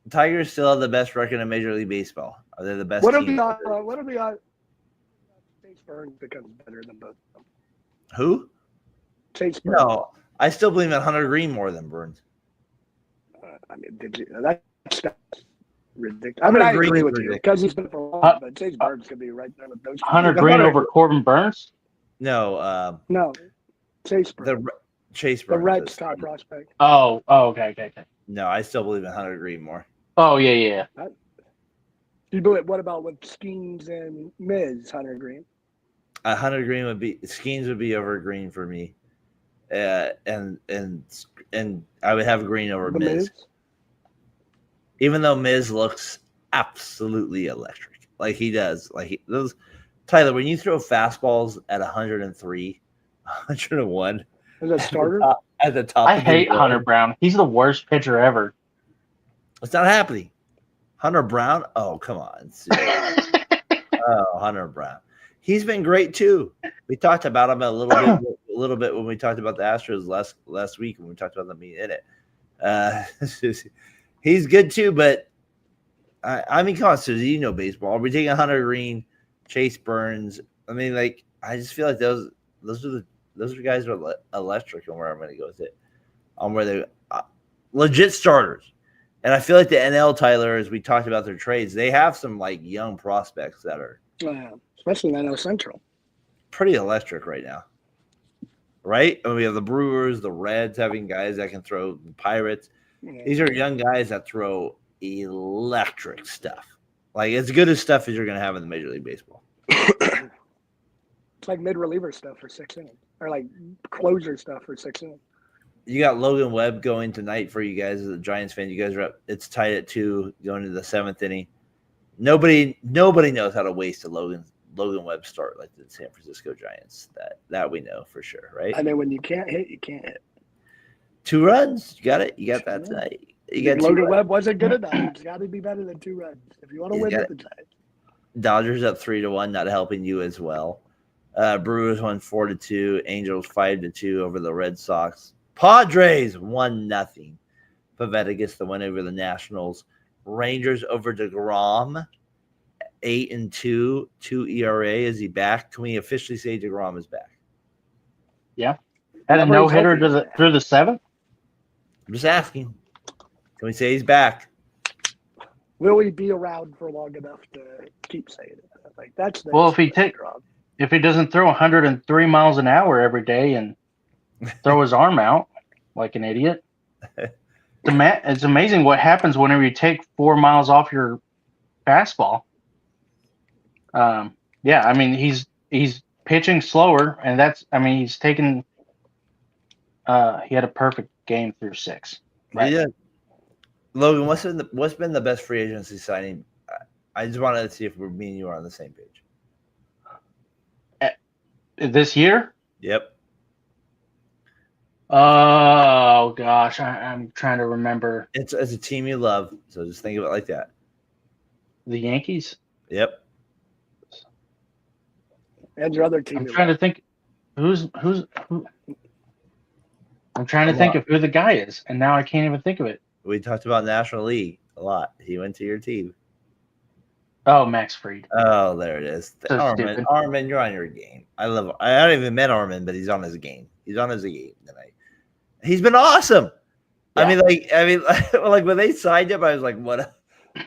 A: Tigers still have the best record in Major League Baseball. Are they the best?
C: What are the odds? Chase Burns becomes better than both of them.
A: Who?
C: Chase Burns.
A: No, I still believe in Hunter Green more than Burns.
C: I mean, that's ridiculous. I mean, I agree with you because he's been for a while, but Chase Burns could be right there with those.
B: Hunter Green over Corbin Burns?
A: No.
C: No. Chase Burns.
A: Chase Burns.
C: The Reds' top prospect.
B: Oh, okay.
A: No, I still believe in Hunter Green more.
B: Oh, yeah.
C: What about with Skeens and Miz, Hunter Green?
A: Hunter Green Skeens would be over Green for me. And I would have Green over Miz. Even though Miz looks absolutely electric, like he does, those. Tyler, when you throw fastballs at 103, 101
C: as a starter
A: at the top,
B: I hate Hunter Brown. He's the worst pitcher ever.
A: It's not happening. Hunter Brown? Oh, come on. Hunter Brown. He's been great too. We talked about him a little bit when we talked about the Astros last week when we talked about them being in it. He's good too, but I mean, constantly, you know, baseball. We're taking Hunter Green, Chase Burns. I mean, like, I just feel like those are guys who are electric on where I'm going to go with it. On where they legit starters. And I feel like the NL, Tyler, as we talked about their trades, they have some like young prospects that are
C: especially in NL Central.
A: Pretty electric right now. right? And we have the Brewers, the Reds having guys that can throw, the Pirates.
C: Yeah.
A: These are young guys that throw electric stuff. Like as good as stuff as you're going to have in the Major League Baseball.
C: It's like mid reliever stuff for 6 innings, or like closer stuff for 6 innings.
A: You got Logan Webb going tonight for you guys as a Giants fan. You guys are up. It's tied at 2 going into the 7th inning. Nobody knows how to waste a Logan Webb start like the San Francisco Giants. That we know for sure, right?
C: And then when you can't hit, you can't hit.
A: 2 runs. You got it. You got that tonight. You got
C: Logan Webb wasn't good enough. It's got to be better than 2 runs if you want to win with the Giants.
A: Dodgers up 3-1, not helping you as well. Brewers won 4-2. Angels 5-2 over the Red Sox. Padres 1-0. Pavetta gets the win over the Nationals. Rangers over DeGrom 8-2, 2 ERA. Is he back? Can we officially say DeGrom is back?
B: Yeah. Had a no hitter through the 7th.
A: I'm just asking. Can we say he's back?
C: Will he be around for long enough to keep saying it? Like that's the
B: Well, if he doesn't throw 103 miles an hour every day and throw his arm out like an idiot, it's amazing what happens whenever you take 4 miles off your fastball. Yeah, I mean he's pitching slower, and he's taken. He had a perfect game through 6.
A: Right? Yeah. Logan, what's been the best free agency signing? I just wanted to see if me and you are on the same page.
B: This year?
A: Yep.
B: Oh gosh, I'm trying to remember.
A: It's a team you love, so just think of it like that.
B: The Yankees?
A: Yep.
C: And your other team.
B: I'm trying to think who. I'm trying to think of who the guy is, and now I can't even think of it.
A: We talked about National League a lot. He went to your team.
B: Oh, Max Fried.
A: Oh, there it is.
B: So
A: Armin, you're on your game. I love him. I haven't even met Armin, but he's on his game. He's on his game tonight. He's been awesome. Yeah. I mean, like when they signed him, I was like, what?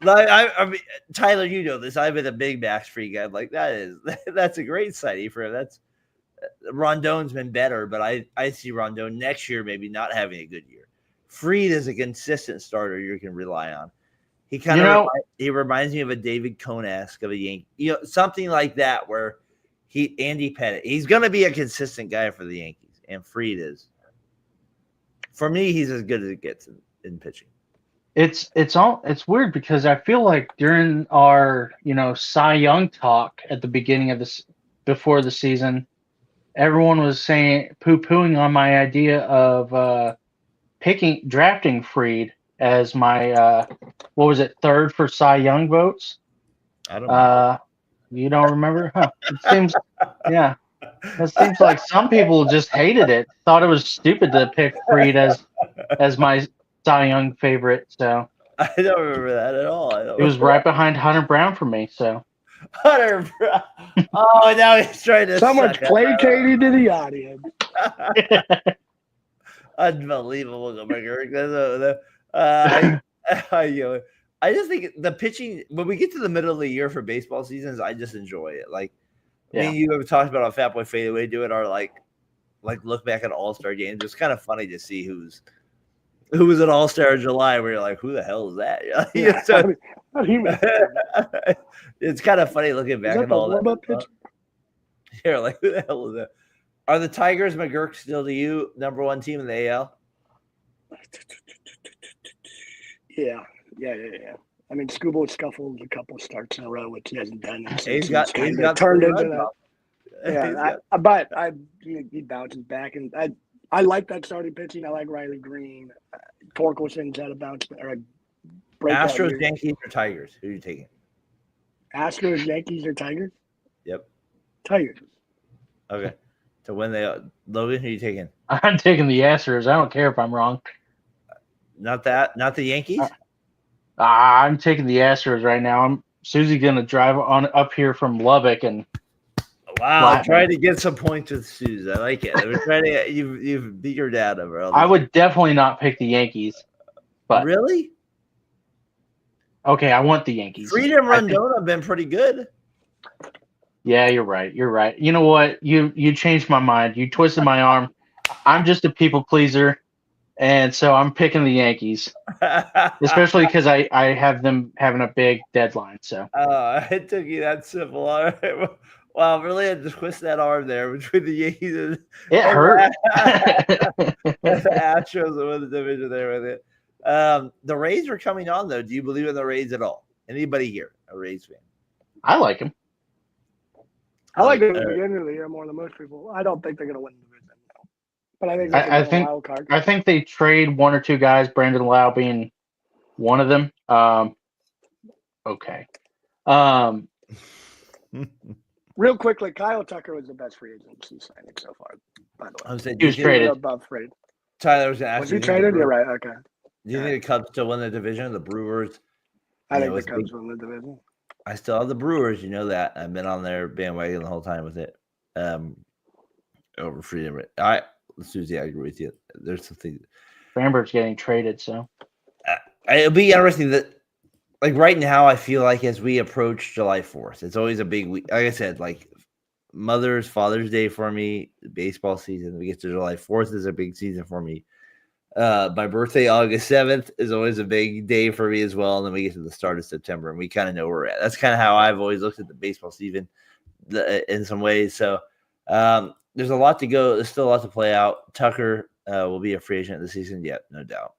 A: I mean, Tyler, you know this. I've been a big Max Fried guy. I'm like, that's a great signing for him. That's Rondon's been better, but I see Rondon next year maybe not having a good year. Fried is a consistent starter you can rely on. He he reminds me of a David Cone-esque of a Yankee, something like that, where Andy Pettit. He's going to be a consistent guy for the Yankees, and Fried is. For me, he's as good as it gets in pitching.
B: It's weird because I feel like during our Cy Young talk at the beginning of this before the season, everyone was saying poo-pooing on my idea of drafting Fried as my third for Cy Young votes.
A: I don't know.
B: You don't remember? Huh. It seems it seems like some people just hated it. Thought it was stupid to pick Fried as my Cy Young favorite. So
A: I don't remember that at all.
B: It was right behind Hunter Brown for me. So
A: Hunter Brown. Oh, now he's trying to.
C: Someone's placating to the audience.
A: Unbelievable, I just think the pitching when we get to the middle of the year for baseball seasons, I just enjoy it. Like me and you have talked about on Fat Boy Fadeaway doing our like look back at All-Star games. It's kind of funny to see who was an All-Star in July where you're like, who the hell is that? It's kind of funny looking back at all that. You're like, who the hell is that? Are the Tigers McGurk still to you number one team in the AL?
C: Yeah. I mean, Scuba scuffled a couple starts in a row, which he hasn't done.
A: He's got
C: turned into that. But he bounces back, and I like that starting pitching. I like Riley Green. Torkelson's had a bounce or a breakout.
A: Astros, Yankees, or Tigers? Who are you taking?
C: Astros, Yankees, or Tigers?
A: Yep.
C: Tigers.
A: Okay. To win Logan, who are you taking?
B: I'm taking the Astros. I don't care if I'm wrong.
A: Not the Yankees?
B: I'm taking the Astros right now. Susie's going to drive on up here from Lubbock and
A: wow, trying to get some points with Suze. I like it. We're trying to you've beat your dad over.
B: I would definitely not pick the Yankees. But
A: really?
B: Okay, I want the Yankees.
A: Fried and Rondon have been pretty good.
B: Yeah, you're right. You know what? You changed my mind. You twisted my arm. I'm just a people pleaser, and so I'm picking the Yankees, especially because I have them having a big deadline. So
A: Oh, it took you that simple. All right. Wow, really had to twist that arm there between the Yankees and,
B: it
A: and
B: hurt.
A: the Astros that won the division there with it. The Rays are coming on, though. Do you believe in the Rays at all? Anybody here a Rays fan?
B: I like him.
C: I like them at the beginning of the year more than most people. I don't think they're going to win the division, no. But I think they
B: I
C: can
B: think
C: wild card.
B: I think they trade one or two guys, Brandon Lau being one of them. Okay.
C: Real quickly, Kyle Tucker was the best free agency signing so far, by the way.
A: I'm saying,
B: He was traded.
C: Above trade.
A: Tyler was going to ask
C: Was
A: you,
C: he traded? You're right. Okay.
A: Do you think the Cubs still win the division? The Brewers?
C: I
A: You
C: think
A: know,
C: the
A: it's
C: Cubs
A: big-
C: win the division.
A: I still have the Brewers. You know that. I've been on their bandwagon the whole time with it. Over freedom. Susie, I agree with you. There's something.
B: Bamberg's getting traded, so
A: It'll be interesting that, like right now, I feel like as we approach July 4th, it's always a big week. Like I said, like Father's Day for me, baseball season. We get to July 4th is a big season for me. My birthday, August 7th, is always a big day for me as well. And then we get to the start of September, and we kind of know where we're at. That's kind of how I've always looked at the baseball season in some ways. So there's a lot to go. There's still a lot to play out. Tucker will be a free agent this season, yet no doubt.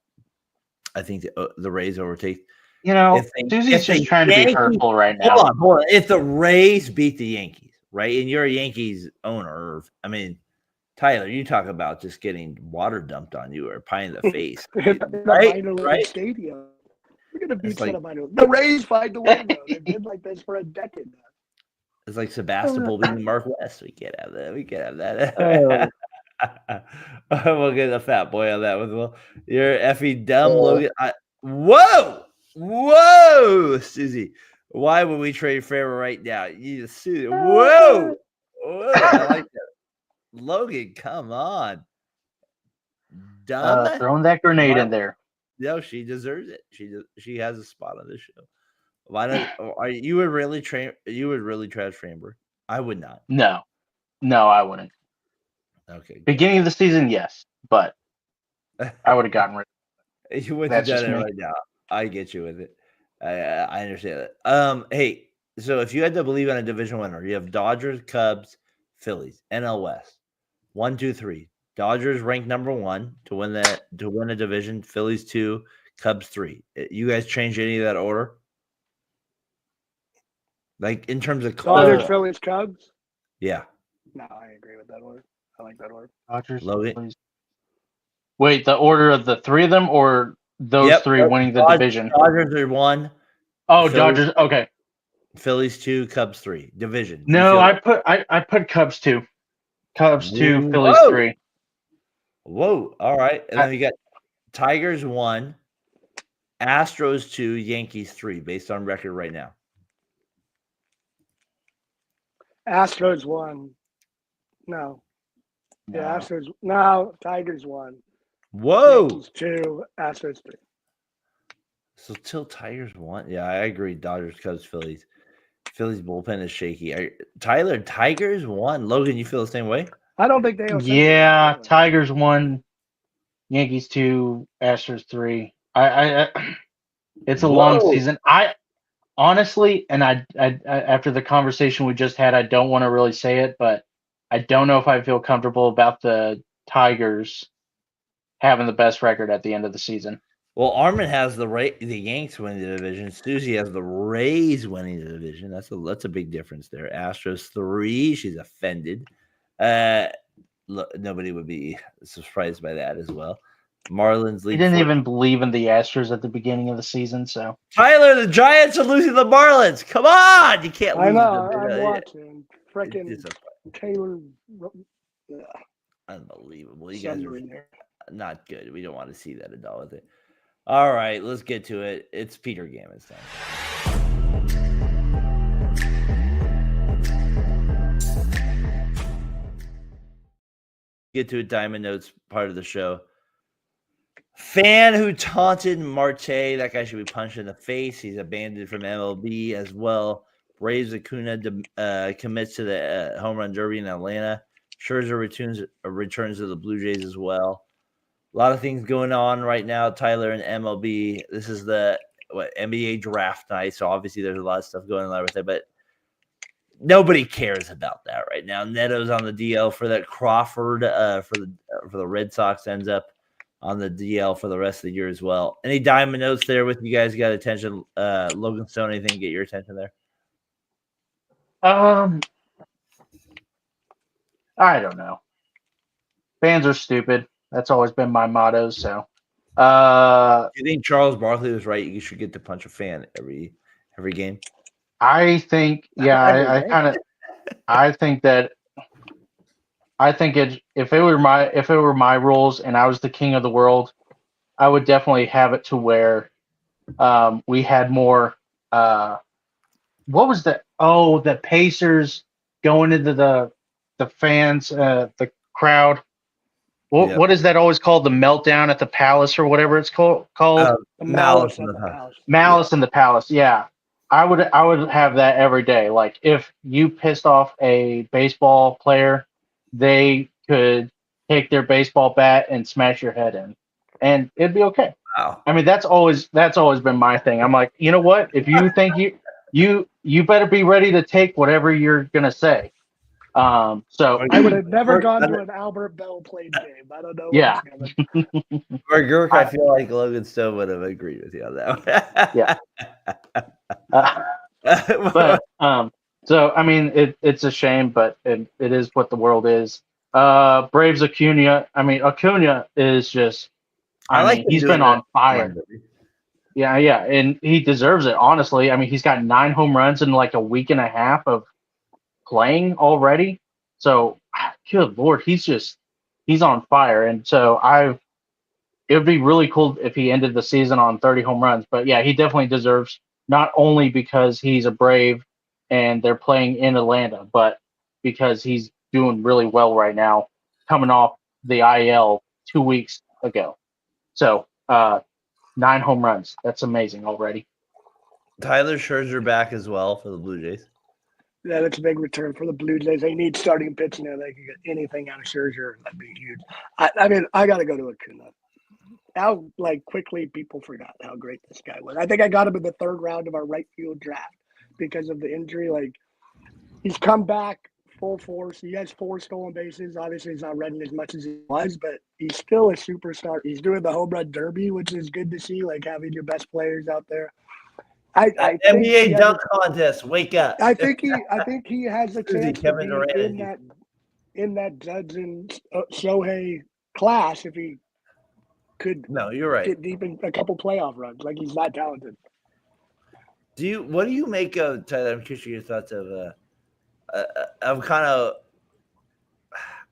A: I think the Rays overtake.
B: you know,
A: If
B: Susie's just
A: the
B: trying to be
A: Yankees-
B: hurtful right now.
A: Hold on. If the Rays beat the Yankees, right, and you're a Yankees owner, I mean, Tyler, you talk about just getting water dumped on you or pie in the face,
C: In
A: right?
C: a minor league
A: Right?
C: stadium. We're going to beat
A: It's like-
C: some minor league. The Rays find the way, though. They've been like this for a decade now.
A: It's like Sebastopol beating Mark West. We can't have that. We can't have that. We'll get a fat boy on that one. Well, you're effing dumb, Logan. Whoa, Susie. Why would we trade Farrell right now? You just Susie. Whoa. I like that. Logan, come on. Dumb.
B: Throwing that grenade in there.
A: No, she deserves it. She has a spot on this show. Why not? You would really trash Framber? I would not.
B: No, I wouldn't.
A: Okay.
B: Beginning of the season, yes, but I would have gotten rid.
A: You wouldn't have
B: That's
A: done
B: just
A: it
B: me.
A: right now. I get you with it. I understand that. Hey, so if you had to believe in a division winner, you have Dodgers, Cubs, Phillies, NL West. 1, 2, 3. Dodgers ranked number 1 to win a division. Phillies 2, Cubs 3. You guys change any of that order? Like in terms of
C: Dodgers,
A: color?
C: Phillies, Cubs.
A: Yeah.
C: No, I agree with that order. I like that order.
B: Dodgers.
A: Logan?
B: Phillies. Wait, the order of the three of them, or those three winning the division?
A: Dodgers are 1.
B: Oh,
A: Phillies-
B: Dodgers. Okay.
A: Phillies 2, Cubs 3. Division.
B: No, I put Cubs 2. Cubs 2, Phillies
A: Whoa.
B: 3.
A: Whoa. All right. And then we got Tigers 1, Astros 2, Yankees 3, based on record right now.
C: Astros won. No. Yeah, Astros. No, Tigers won.
A: Whoa.
C: Yankees 2, Astros 3.
A: So till Tigers 1. Yeah, I agree. Dodgers, Cubs, Phillies. Phillies bullpen is shaky. Tyler, Tigers 1. Logan, you feel the same way?
C: I don't think they.
B: Yeah, Tigers 1, Yankees 2, Astros 3. It's a long season. I honestly, and I after the conversation we just had, I don't want to really say it, but I don't know if I feel comfortable about the Tigers having the best record at the end of the season.
A: Well, Armin has the Yanks winning the division. Susie has the Rays winning the division. That's a big difference there. Astros 3. She's offended. Nobody would be surprised by that as well. Marlins lead.
B: He didn't even believe in the Astros at the beginning of the season, so
A: Tyler, the Giants are losing the Marlins. Come on, you can't lose.
C: I know. I'm watching.
A: It's
C: Freaking Taylor.
A: unbelievable. You guys are not good. We don't want to see that at all with it. All right, let's get to it. It's Peter Gammon's time. Get to a Diamond Notes part of the show. Fan who taunted Marte, that guy should be punched in the face. He's abandoned from MLB as well. Braves Acuna commits to the home run derby in Atlanta. Scherzer returns to the Blue Jays as well. A lot of things going on right now, Tyler, in MLB. This is the NBA draft night, so obviously there's a lot of stuff going on with it, but nobody cares about that right now. Neto's on the DL for that. Crawford for the Red Sox ends up on the DL for the rest of the year as well. Any diamond notes there with you guys got attention? Logan Stone, anything get your attention there?
B: I don't know. Fans are stupid. That's always been my motto. So,
A: You think Charles Barkley was right? You should get to punch a fan every game.
B: I think, yeah, I think that if it were my rules and I was the king of the world, I would definitely have it to where we had more. What was that? Oh, the Pacers going into the fans, the crowd. What is that always called? The meltdown at the Palace or whatever it's called?
A: Malice in the Palace.
B: Malice in the Palace. Yeah, I would have that every day. Like if you pissed off a baseball player, they could take their baseball bat and smash your head in, and it'd be okay.
A: Wow.
B: I mean, that's always been my thing. I'm like, you know what? If you think you better be ready to take whatever you're gonna say. So
C: I would have never gone to an Albert Bell played game. I don't know.
B: Yeah.
A: For Gurk, I feel like Logan Stone would have agreed with you on that.
B: Yeah. But so I mean, it's a shame, but it is what the world is. Braves Acuna. I mean, Acuna is just. I mean, he's been on fire. Yeah, and he deserves it. Honestly, I mean, he's got 9 home runs in like a week and a half of playing already. So, good Lord, he's on fire. And so it would be really cool if he ended the season on 30 home runs. But yeah, he definitely deserves, not only because he's a Brave and they're playing in Atlanta, but because he's doing really well right now, coming off the IL 2 weeks ago. So 9 home runs. That's amazing already.
A: Tyler Scherzer back as well for the Blue Jays.
C: Yeah, that's a big return for the Blue Jays. They need starting pitching there. They can get anything out of Scherzer. That'd be huge. I mean, I got to go to Acuna. How quickly people forgot how great this guy was. I think I got him in the 3rd round of our right field draft because of the injury. He's come back full force. He has 4 stolen bases. Obviously, he's not running as much as he was, but he's still a superstar. He's doing the home run derby, which is good to see, having your best players out there. I
A: NBA dunk contest. Wake up!
C: I think he has a chance to
A: Kevin
C: be
A: Durant
C: in that Judge and Shohei class if he could.
A: No, you're right.
C: Get deep in a couple playoff runs. He's that talented.
A: What do you make of, Tyler? I'm curious your thoughts of kind of,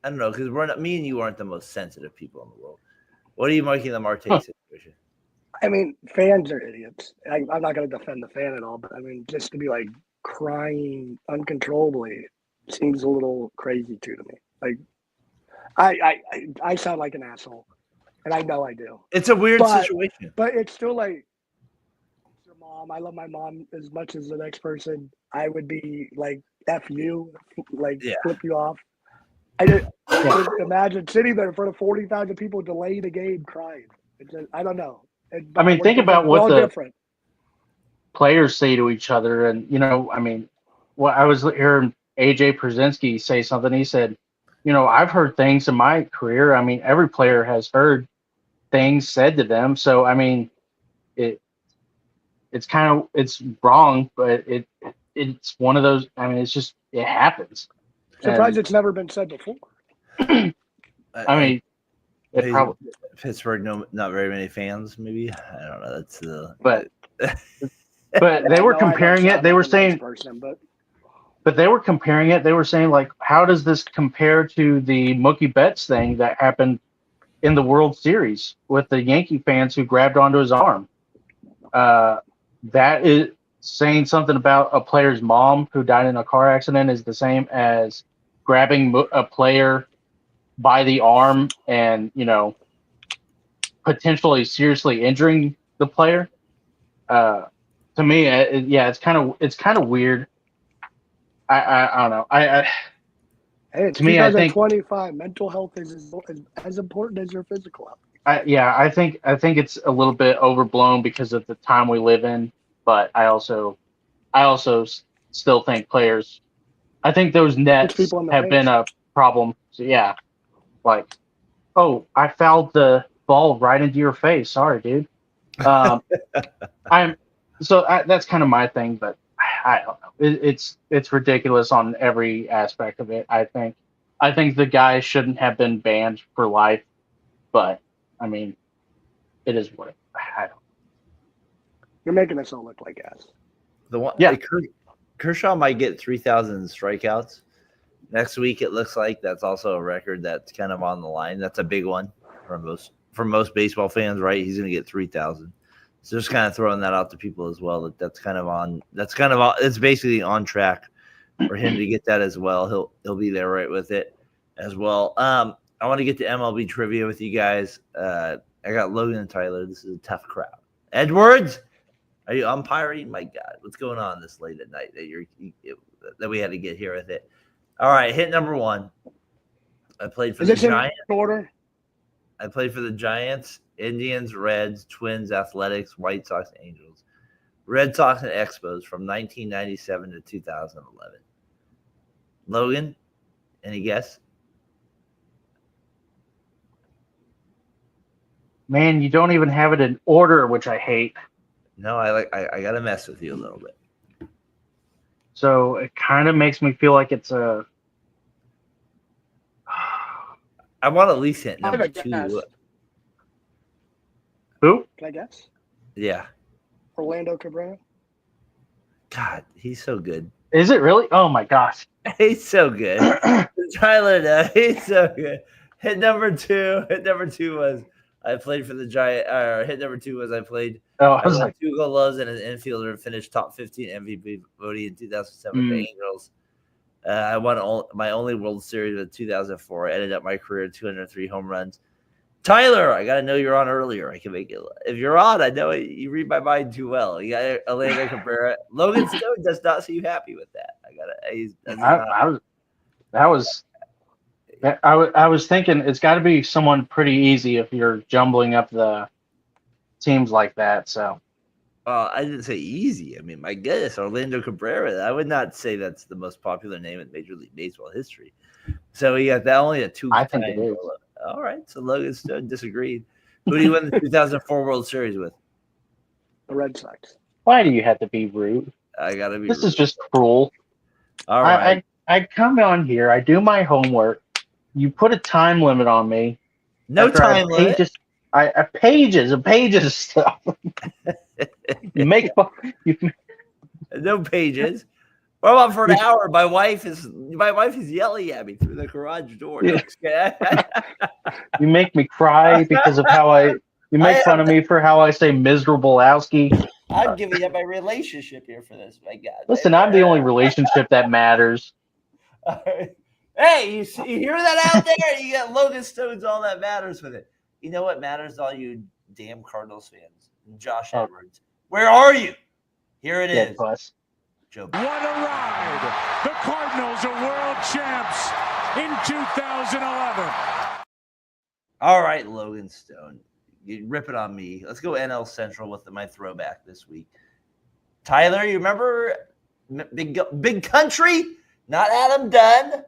A: I don't know, because me and you aren't the most sensitive people in the world. What are you making the Marte situation?
C: I mean, fans are idiots. I'm not going to defend the fan at all, but I mean, just to be crying uncontrollably seems a little crazy to me. I sound like an asshole, and I know I do.
A: It's a weird situation,
C: but it's still your mom. I love my mom as much as the next person. I would be F you, flip you off. I just imagine sitting there in front of 40,000 people delaying the game crying. I don't know.
B: I mean, think about what the players say to each other. And, I mean, I was hearing AJ Przinsky say something. He said, I've heard things in my career. I mean, every player has heard things said to them. So, I mean, it's wrong, but it's one of those. I mean, it happens.
C: Surprised it's never been said before.
B: I mean,
A: Pittsburgh, not very many fans. Maybe I don't know. That's
B: but they were comparing it. They were saying, but they were comparing it. They were saying how does this compare to the Mookie Betts thing that happened in the World Series with the Yankee fans who grabbed onto his arm? That is saying something about a player's mom who died in a car accident is the same as grabbing a player by the arm and, potentially seriously injuring the player. To me, it's kind of weird. I don't know.
C: Hey, it's
B: To me, I think
C: 2025. Mental health is as important as your physical health.
B: I think it's a little bit overblown because of the time we live in, but I also still think players. I think those
C: Puts
B: nets
C: people in the
B: have been
C: face.
B: a problem. So, yeah, like, oh, I fouled the ball right into your face. Sorry, dude. I'm that's kind of my thing, but I don't know. It's ridiculous on every aspect of it. I think the guy shouldn't have been banned for life, but I mean, it is what I don't.
C: You're making us all look like ass.
A: The one,
B: Yeah.
A: Kershaw might get 3,000 strikeouts next week. It looks like that's also a record that's kind of on the line. That's a big one for most baseball fans, right? He's going to get 3,000. So just kind of throwing that out to people as well. That's kind of on. It's basically on track for him to get that as well. He'll be there right with it as well. I want to get to MLB trivia with you guys. I got Logan and Tyler. This is a tough crowd. Edwards, are you umpiring? My God, what's going on this late at night that we had to get here with it? All right, hit number 1. I played for the Giants.
C: Order?
A: I played for the Giants, Indians, Reds, Twins, Athletics, White Sox, Angels, Red Sox, and Expos from 1997 to 2011. Logan, any guess?
B: Man, you don't even have it in order, which I hate.
A: No, I got to mess with you a little bit.
B: So it kind of makes me feel like it's a.
A: I want to at least hit
C: I have
A: number
C: a
A: 2.
C: guess.
B: Who?
C: Can I guess?
A: Yeah.
C: Orlando Cabrera.
A: God, he's so good.
B: Is it really? Oh my gosh.
A: He's so good. Tyler, he's so good. Hit number 2. Hit number 2 was I played for the Giants. Hit number 2 was I played.
B: Oh,
A: I won 2 goal gloves and an infielder and finished top 15 MVP voting in 2007 with the Angels. I won my only World Series in 2004. I ended up my career at 203 home runs. Tyler, I got to know you're on earlier. I can make it. If you're on, I know you read my mind too well. You got Orlando Cabrera. Logan Stone does not seem happy with that.
B: I was thinking it's got to be someone pretty easy if you're jumbling up the teams like that. So,
A: I didn't say easy. I mean, my goodness, Orlando Cabrera. I would not say that's the most popular name in Major League Baseball history. So we got that only a 2.
B: I think it is.
A: All right, so Logan Stone disagreed. Who do you win the 2004 World Series with?
C: The Red Sox.
B: Why do you have to be rude?
A: I gotta be.
B: This
A: rude.
B: is just cruel.
A: All right.
B: I come on here. I do my homework. You put a time limit on me.
A: No time limit.
B: Pages and pages of stuff.
A: No pages. What about for an hour? My wife is yelling at me through the garage door.
B: Yeah. You make me cry because of how you make fun of me for how I say miserable-owski.
A: I'm giving up my relationship here for this. My God.
B: Listen, I'm the only relationship that matters.
A: Hey, you hear that out there? You got Logan Stone's all that matters with it. You know what matters to all you damn Cardinals fans? Josh Edwards. Where are you? Here it is.
B: Plus.
D: What a ride! The Cardinals are world champs in 2011.
A: All right, Logan Stone. You rip it on me. Let's go NL Central with my throwback this week. Tyler, you remember Big Country? Not Adam Dunn.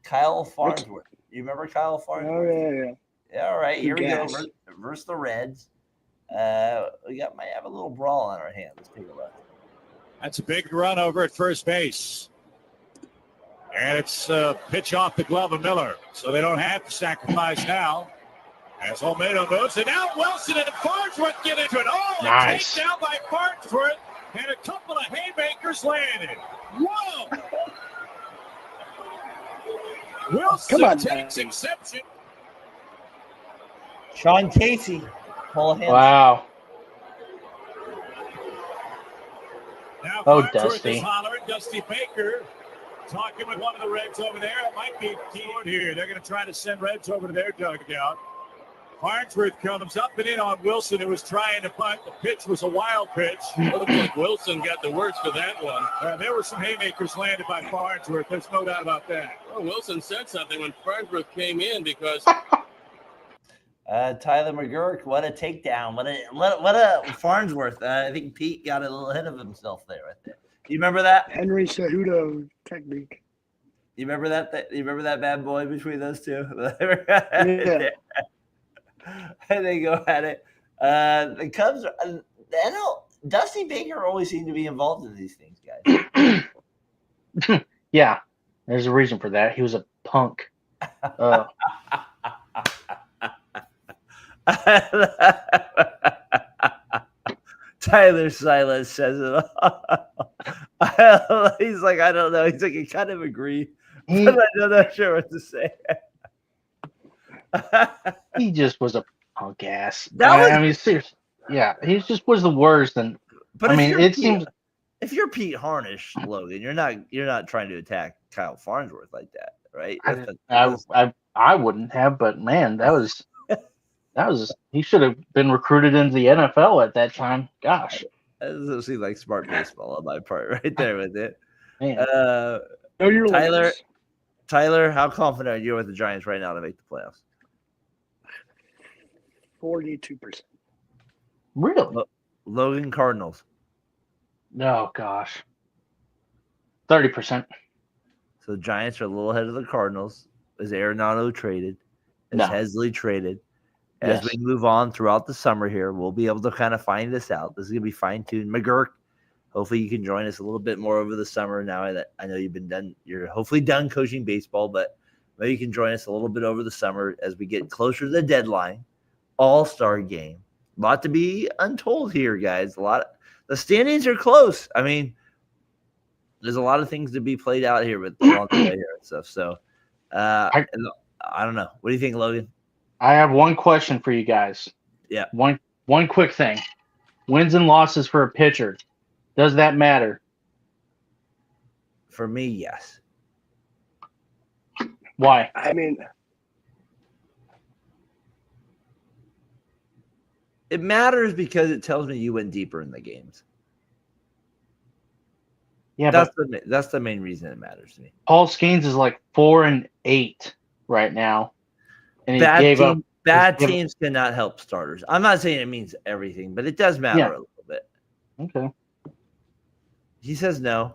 A: Kyle Farnsworth. You remember Kyle Farnsworth?
C: Oh, yeah.
A: Yeah, all right, here we go.
C: Yes.
A: Versus the Reds. Might have a little brawl on our hands. Let's take a look.
E: That's a big run over at first base. And it's a pitch off the glove of Miller. So they don't have to sacrifice now. As Olmedo moves, and now Wilson and Farnsworth get into it. Oh,
B: nice.
E: A takedown by Farnsworth, and a couple of haymakers landed. Whoa! Wilson takes exception.
A: Sean Casey.
B: Wow.
E: Now
B: Dusty.
E: Dusty Baker talking with one of the Reds over there. It might be keyboard here. They're going to try to send Reds over to their dugout. Farnsworth comes up and in on Wilson, who was trying to punt. The pitch was a wild pitch.
F: Looks like Wilson got the worst of that one.
E: There were some haymakers landed by Farnsworth. There's no doubt about that.
F: Well, Wilson said something when Farnsworth came in because
A: Tyler McGurk, what a takedown! What a Farnsworth. I think Pete got a little ahead of himself there. Right there. You remember that?
C: Henry Cejudo technique.
A: You remember that? You remember that bad boy between those two?
C: Yeah.
A: And they go at it. The Cubs are. I know Dusty Baker always seemed to be involved in these things, guys.
B: Yeah, there's a reason for that. He was a punk.
A: Tyler Silas says it all. He's like, I don't know. He's like, I kind of agree, but I'm not sure what to say.
B: He just was a punk ass.
A: That was-
B: I mean, seriously. Yeah, he just was the worst. And
A: But
B: I
A: if
B: mean,
A: you're
B: it
A: Pete-
B: seems
A: if you're Pete Harnish, Logan, you're not trying to attack Kyle Farnsworth like that, right?
B: I wouldn't have, but man, that was he should have been recruited into the NFL at that time. Gosh,
A: That doesn't seem like smart baseball on my part, right there with it.
B: man.
C: Know your
A: Tyler,
C: limits.
A: Tyler, how confident are you with the Giants right now to make the playoffs?
C: 42%.
B: Really?
A: Logan Cardinals.
B: Oh gosh, 30%.
A: So the Giants are a little ahead of the Cardinals. Is Arenado traded? Is
B: No.
A: Hesley traded? As
B: Yes.
A: we move on throughout the summer here, we'll be able to kind of find this out. This is going to be fine-tuned. McGurk, hopefully you can join us a little bit more over the summer now that I know you're hopefully done coaching baseball, but maybe you can join us a little bit over the summer as we get closer to the deadline. All-Star game. A lot to be untold here, guys. The standings are close. I mean, there's a lot of things to be played out here with along the way here and stuff. So, I don't know. What do you think, Logan?
B: I have one question for you guys.
A: Yeah.
B: One quick thing. Wins and losses for a pitcher. Does that matter?
A: For me, yes.
B: Why?
C: I mean,
A: It matters because it tells me you went deeper in the games.
B: Yeah,
A: That's the main reason it matters to me.
B: Paul Skeens is like 4-8 right now, and he gave up.
A: Bad
B: he's given-
A: teams cannot help starters. I'm not saying it means everything, but it does matter
B: Yeah.
A: a little bit.
B: Okay.
A: He says no.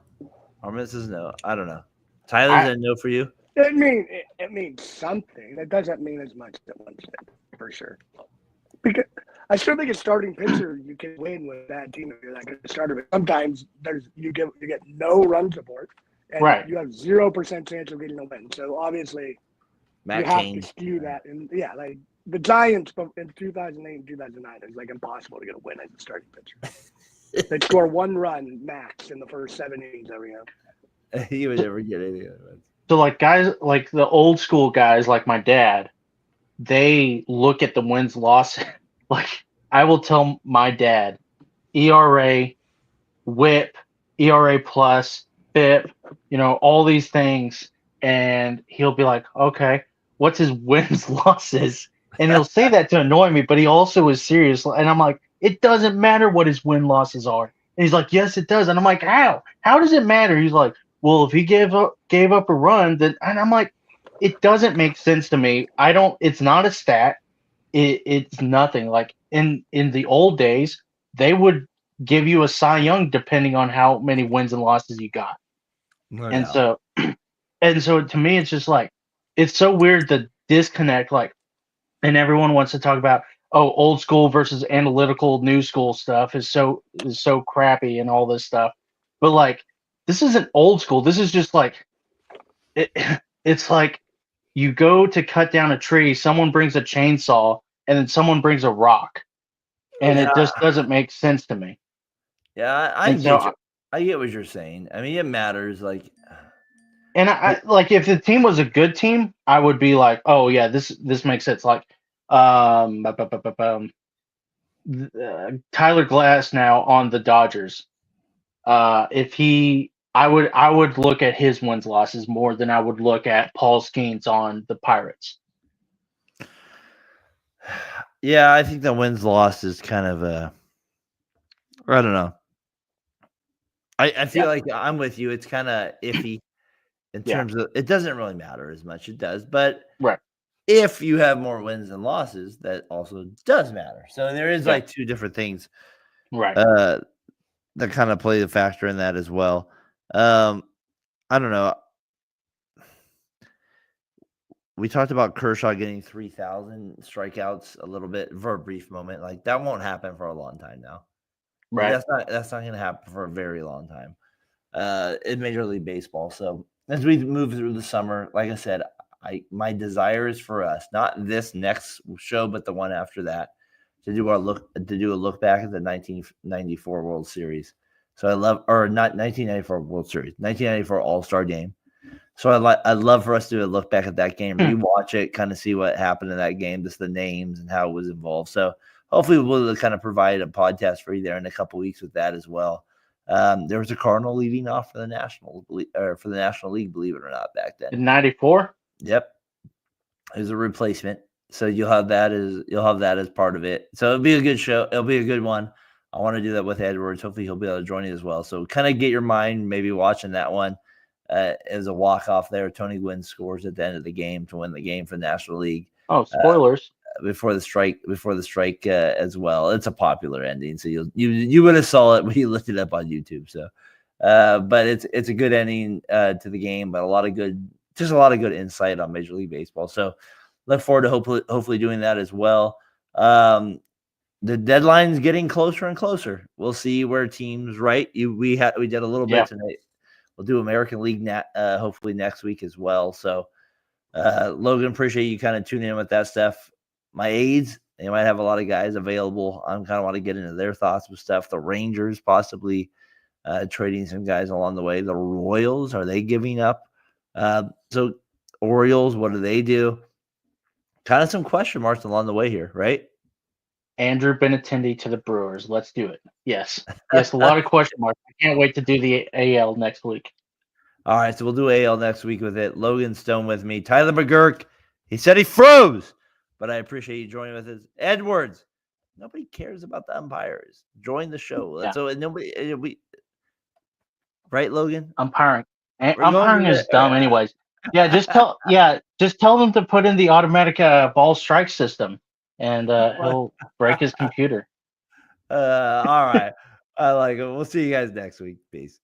A: Armin says no. I don't know. Tyler's a no for you.
C: it means something. It doesn't mean as much as one said, for sure. Because I still think a starting pitcher you can win with a bad team if you're that good a starter. But sometimes you get no run support, and
B: Right.
C: you have 0% chance of getting a win. So obviously
A: Matt
C: you have
A: Cain.
C: to skew that. And yeah, like the Giants in 2008 and 2009, it was like impossible to get a win as a starting pitcher. They'd score one run max in the first 7 innings every year.
A: He would never get any of it.
B: So like guys like the old school guys like my dad, they look at the wins loss. Like I will tell my dad, ERA, WHIP, ERA plus, BIP, all these things, and he'll be like, okay, what's his wins losses? And he'll say that to annoy me, but he also is serious. And I'm like, it doesn't matter what his win losses are. And he's like, yes, it does. And I'm like, how? How does it matter? He's like, well, if he gave up a run, then, and I'm like, it doesn't make sense to me. It's not a stat. It's nothing. Like in the old days, they would give you a Cy Young depending on how many wins and losses you got. And so to me, it's just like, it's so weird, the disconnect, like, and everyone wants to talk about, old school versus analytical new school stuff is so crappy and all this stuff. But like, this isn't old school. This is just like, it's like you go to cut down a tree, someone brings a chainsaw, and then someone brings a rock. And it just doesn't make sense to me.
A: Yeah, I get what you're saying. I mean, it matters. Like,
B: and I like if the team was a good team, I would be like, oh yeah, this makes sense. Like, Tyler Glass now on the Dodgers. I would look at his wins losses more than I would look at Paul Skeens on the Pirates.
A: Yeah, I think the wins loss is kind of I don't know. I feel like I'm with you. It's kind of iffy in
B: Yeah.
A: terms of it doesn't really matter as much. It does, but
B: Right.
A: if you have more wins than losses, that also does matter. So there is
B: Yeah.
A: like two different things
B: Right.
A: that kind of play the factor in that as well. I don't know. We talked about Kershaw getting 3,000 strikeouts a little bit for a brief moment. Like that won't happen for a long time now. Like,
B: Right.
A: that's not going to happen for a very long time. In Major League Baseball. So as we move through the summer, like I said, my desire is for us, not this next show, but the one after that, to do a look back at the 1994 World Series. So or not 1994 World Series, 1994 All-Star Game. So I'd love for us to do a look back at that game, rewatch it, kind of see what happened in that game, just the names and how it was involved. So hopefully we'll kind of provide a podcast for you there in a couple weeks with that as well. There was a Cardinal leading off for the National League, believe it or not, back then.
B: In '94.
A: Yep, it was a replacement. So you'll have that as part of it. So it'll be a good show. It'll be a good one. I want to do that with Edwards. Hopefully he'll be able to join you as well. So kind of get your mind maybe watching that one as a walk off there. Tony Gwynn scores at the end of the game to win the game for the National League.
B: Oh, spoilers.
A: Before the strike as well. It's a popular ending, so you would have saw it when you looked it up on YouTube. So, but it's a good ending to the game, but a lot of good insight on Major League Baseball. So, look forward to hopefully doing that as well. The deadline's getting closer and closer. We'll see where teams we did a little bit tonight. We'll do American League hopefully next week as well. So, Logan, appreciate you kind of tuning in with that stuff. My aides, they might have a lot of guys available. I'm kind of want to get into their thoughts with stuff. The Rangers possibly trading some guys along the way. The Royals, are they giving up? So Orioles, what do they do? Kind of some question marks along the way here, right?
B: Andrew Benintendi to the Brewers. Let's do it. Yes. Yes, a lot of question marks. I can't wait to do the AL next week.
A: All right, so we'll do AL next week with it. Logan Stone with me. Tyler McGurk, he said he froze, but I appreciate you joining with us. Edwards, nobody cares about the umpires. Join the show.
B: Yeah.
A: So right, Logan?
B: Umpiring.
A: We're
B: Umpiring is dumb anyways. Yeah, just tell them to put in the automatic ball strike system, and he'll break his computer.
A: All right. I like it. We'll see you guys next week. Peace.